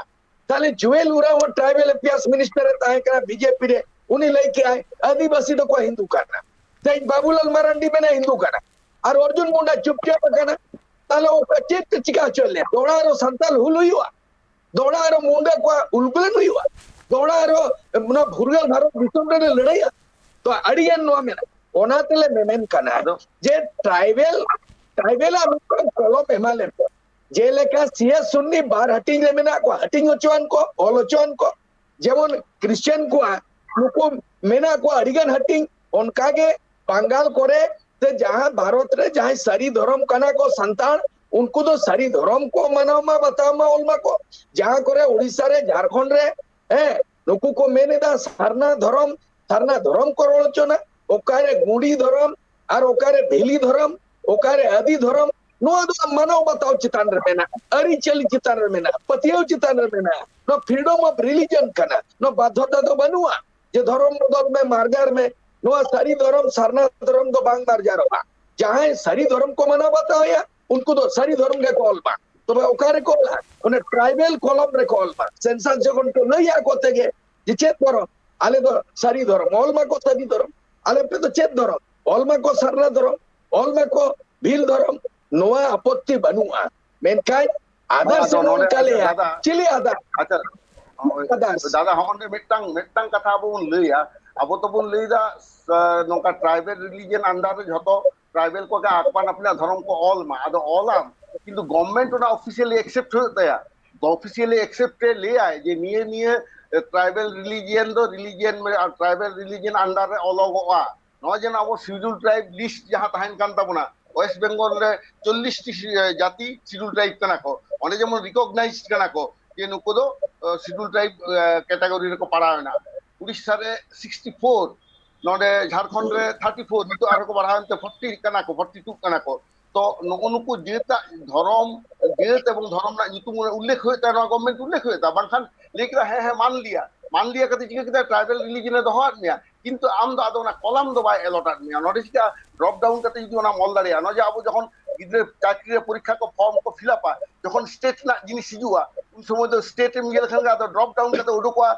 ताले जुएल उरा वो ट्राइबल अफेयर्स मिनिस्टर ताहे करना बीजेपी रे उन्हें लेके आए आदिवासी तो को हिंदू करना ताई बाबूलाल मरांडी में ना हिंदू करना और अर्जुन मुंडा चुपचाप करना ताले वो चित चिका चले दोड़ारो संताल हुल हुआ दोड़ारो मुंडा को उल्बलन हुआ दोड़ारो ना भुरगल भारत दिसम रे लड़ाई तो अड़ियन नो में ओनातले मेमेन कना जे ट्राइबल कलो मेमाले जे लेका सीएस सुन्नी बार हटिंग रे मेना को हटिंग ओचोन को ओलोचोन को जेमन क्रिश्चियन को नुको मेना को अड़िगन हटिंग उनका के बंगाल करे ते जहां भारत रे जहां सारी धर्म कना को संतान उनको तो सारी धर्म को मनामा बतामा ओलमा को जहां करे उड़ीसा रे झारखंड रे नुको को मेने दा सारना धर्म को रोचना ओकारे गुड़ी धर्म और ओकारे भेली धर्म ओकारे आदि धर्म नो मानव बताओ चितान रे मेना अरी चली चितान रे मेना पतियो चितान रे मेना नो फ्रीडम ऑफ रिलीजन कना नो बाध्यता तो बनुआ जे धर्म बदल में मार्गार में नो सारी धर्म सारना धर्म तो बांग मार जा रहा जहां सारी धर्म को मना बताओ या उनको तो सारी धर्म के कॉल बा तो ओकारे कॉल उन्हें ट्राइबल कॉलम रे कॉल बा सेंसस जगन तो नहीं आ कोते के जे चेत करो आले तो सारी धर्म ओलमा को सारी धर्म आले पे तो चेत धर्म ओलमा को सरना धर्म ओलमा को भील धर्म नोआ आपत्ति बनुआ मेनकाय आदर से नोन काले चिली आदर अच्छा दादा होंडे मिटंग कथा बोन लइया अब तो बोन लइदा नोका ट्राइबल रिलीजन अंडर जतो ट्राइबल को का आकपान अपना धर्म को ऑलमा आदो ऑलम किंतु गवर्नमेंट ओना ऑफिशियली एक्सेप्ट होतया ऑफिशियली एक्सेप्ट ले आए जे निये ट्राइबल रिलीजन दो रिलीजन में ट्राइबल रिलीजन अंडर रे अलगोआ नो जेन अब शिड्यूल ट्राइब लिस्ट जहां तहन कान ताबना वेस्ट बेंगल रे 40 टी जाति शिड्यूल ट्राइब कना को ओने जेमन रिकॉग्नाइज्ड कना को जे नुको दो शिड्यूल ट्राइब कैटेगरी रे को पड़ावना उड़ीसा रे 64 नोडे झारखंड रे 34 नितो आरो को बढ़ावनते 40 कना को 42 कना को तो नुको जेता धर्म जेत एवं धर्म ना नितुम उल्लेख होता ना गवर्नमेंट उल्लेख होता बानखान लेकिन है मान लिया कते चिका कते ट्राइबल रिलीजन दो हात मिया किंतु आम दो आदो ना कलम दो बाय एलोटाट मिया नोडे चिका ड्रॉप डाउन कते जदि ओना मल दाड़िया न जे आबो जखन गिद्रे चाकरी रे परीक्षा को फॉर्म को फिलअप जखन स्टेट ना जिनिस हिजुआ उन समय तो स्टेट में गेल खंगा तो ड्रॉप डाउन कते उडुका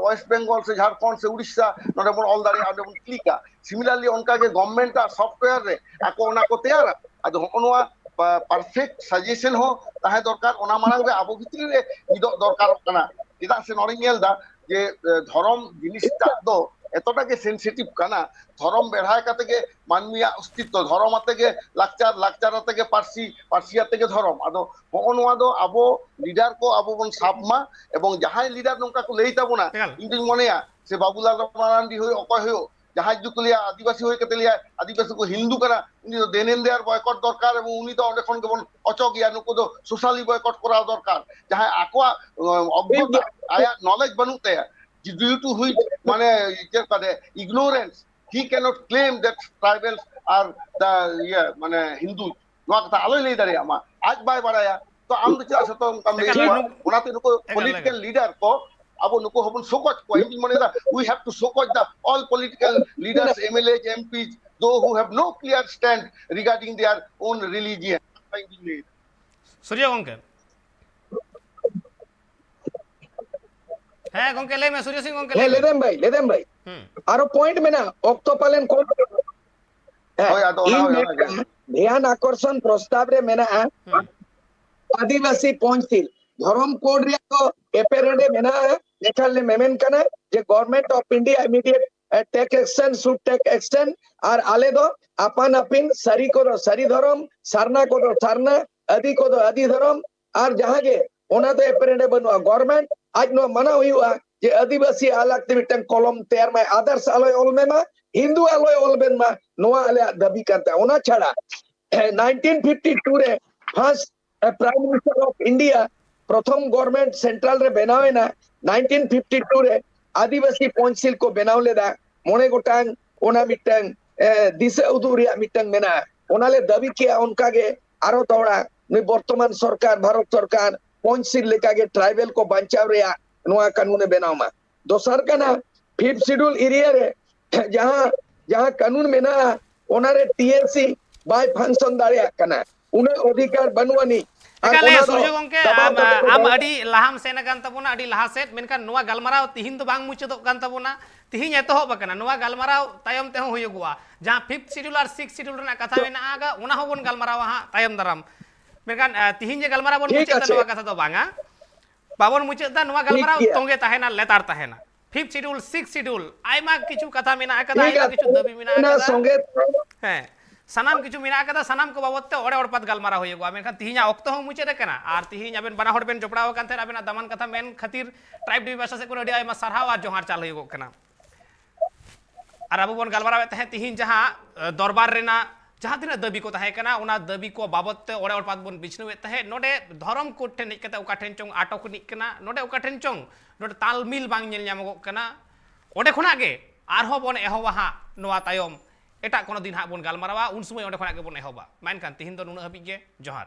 वेस्ट बेंगल से झारखंड से उड़ीसा नोडे मन ऑल दाड़िया आदो क्लिका सिमिलरली उनका के गवर्नमेंट सॉफ्टवेयर रे आको ओना को तैयार आदो होनवा परफेक्ट सजेशन हो ताहे दरकार ओना मानग रे आबो भितरी रे निदो दरकार कना चेदा से नोडे नेलदा जे धर्म जिनिसटा दो एतटा के सेंसिटिव कना धर्म बेढ़ाय काते के मानमिया अस्तित्व धर्म आते के लाक्चार आते के पार्सी आते के धर्म आदो होनवा दो आबो लीडर को आबो बन साबमा एवं जहाय लीडर नंका को लेइता बोना इंदिन मनेया से बाबूलाल मारांडी होय अकय होय जहाज जो लिया आदिवासी होय कते लिया आदिवासी को हिंदू करा उनी तो देनेन देयर बॉयकट दरकार एवं उनी तो ओंडे खन केबन अचगिया नुको तो सोशली बॉयकट करा दरकार जहां आकोआ अज्ञता आया नॉलेज बनुते due to which माने ignorance he cannot claim that tribals are the माने हिंदू नोआ कथा आलोय ले दारे आमा आज बाय बाड़ाया तो आम तो चला सतो कम ले ओनाते नुको पॉलिटिकल लीडर को अब नुको हबन सोकच को इंदिन मने दा we have to sokoch the all political leaders MLAs MPs those who have no clear stand regarding their own religion सूर्य गंके है गंके ले मैं सूर्य सिंह गंके ले देम भाई आरो पॉइंट में ना ऑक्टो पालन को होय आदो ओना ध्यान आकर्षण प्रस्ताव रे मेना आदिवासी पंचशील धर्म कोड रे को एपेरेंडे मेना लेखा ले मेमेन कना जे government of India immediate take action should take action और आले दो अपन अपिन सरी को दो सरी धर्म सारना को दो सारना आदि को दो आदि धर्म और जहां के ओना तो एपेरेंडे बनवा गवर्नमेंट आज नो मना हुआ जे आदिवासी आलाकते मिटन कॉलम तैयार में आदर्श आलोय ओलमे मा हिंदू आलोय ओलबेन मा नोआ आले दाबी करता ओना छाड़ा 1952 रे first prime minister of India प्रथम गवर्नमेंट सेंट्रल रे बनावे ना 1952 रे आदिवासी पंचशील को बनाव लेदा मोने गोटांग ओना मिटन दिशा उदुग रिया मिटन मेना ओनाले दाबी किया उनका के आरो तोड़ा नि वर्तमान सरकार भारत सरकार पंचशील लेका के ट्राइबल को बचाव रिया नोआ कानून बनाव मा दोसर कना 5th शेड्यूल एरिया रे जहां जहां कानून में ना ओनारे टीएलसी बाय फंक्शन दाड़िया कना उन अधिकार बनवानी एकाले सूर्य गंके आम अडी लाहाम सेना कान तबुना अडी लाहा सेट मेनखान नोआ गालमाराव तिहिन दो बांग मुचदो कान तबुना तिहिन एतोहब बकना नोआ गालमाराव तायम तेहो हुयुगवा जहां 5th शेड्यूल और 6th शेड्यूल रना कथा मेनागा उना होबन गालमाराव हा तायम दाराम मेनखान तिहिन जे गालमाराव बन मुचदा नोआ कथा दो बांगा बाबन मुचदा नोआ गालमाराव तोंगे ताहेना लेतार ताहेना 5th schedule 6th schedule Aima किछु कथा मेना कदा आयमा किछु दबी मेना कदा संगे हे सानाम किछु मेना कदा सानाम को बाबत ओडे ओडपात गालमारा होयगो मेनखान तिहिना ऑक्तो हो मुचे रे कना आर तिहिन आबेन बना हड़ बेन जोपड़ाव कान थे आबेना दामान कथा मेन खातिर ट्राइब डिवासा से को अडी आयमा सरहाव आ जोहार चाल होयगो कना आर अबो बन गालमारा तहे तिहिन जहां दरबार रेना जहां तिना दबी को तहे कना उना दबी को बाबत ओडे ओडपात बन बिछनुवे तहे नोडे धरम कोड ठे निकते ओका ठेन चोंग आटक निक कना नोडे ओका ठेन चोंग नोडे तालमिल बांग नेल ᱧᱟᱢᱚᱜ कना ओडे खुना गे आरहो बन एहोवा हा नोवा तायम एटा कोनो दिन हा बन गालमारावा उन समय ओडे खुना गे बन एहोबा मानखान तिहिन दो नुना हबि गे जोहार।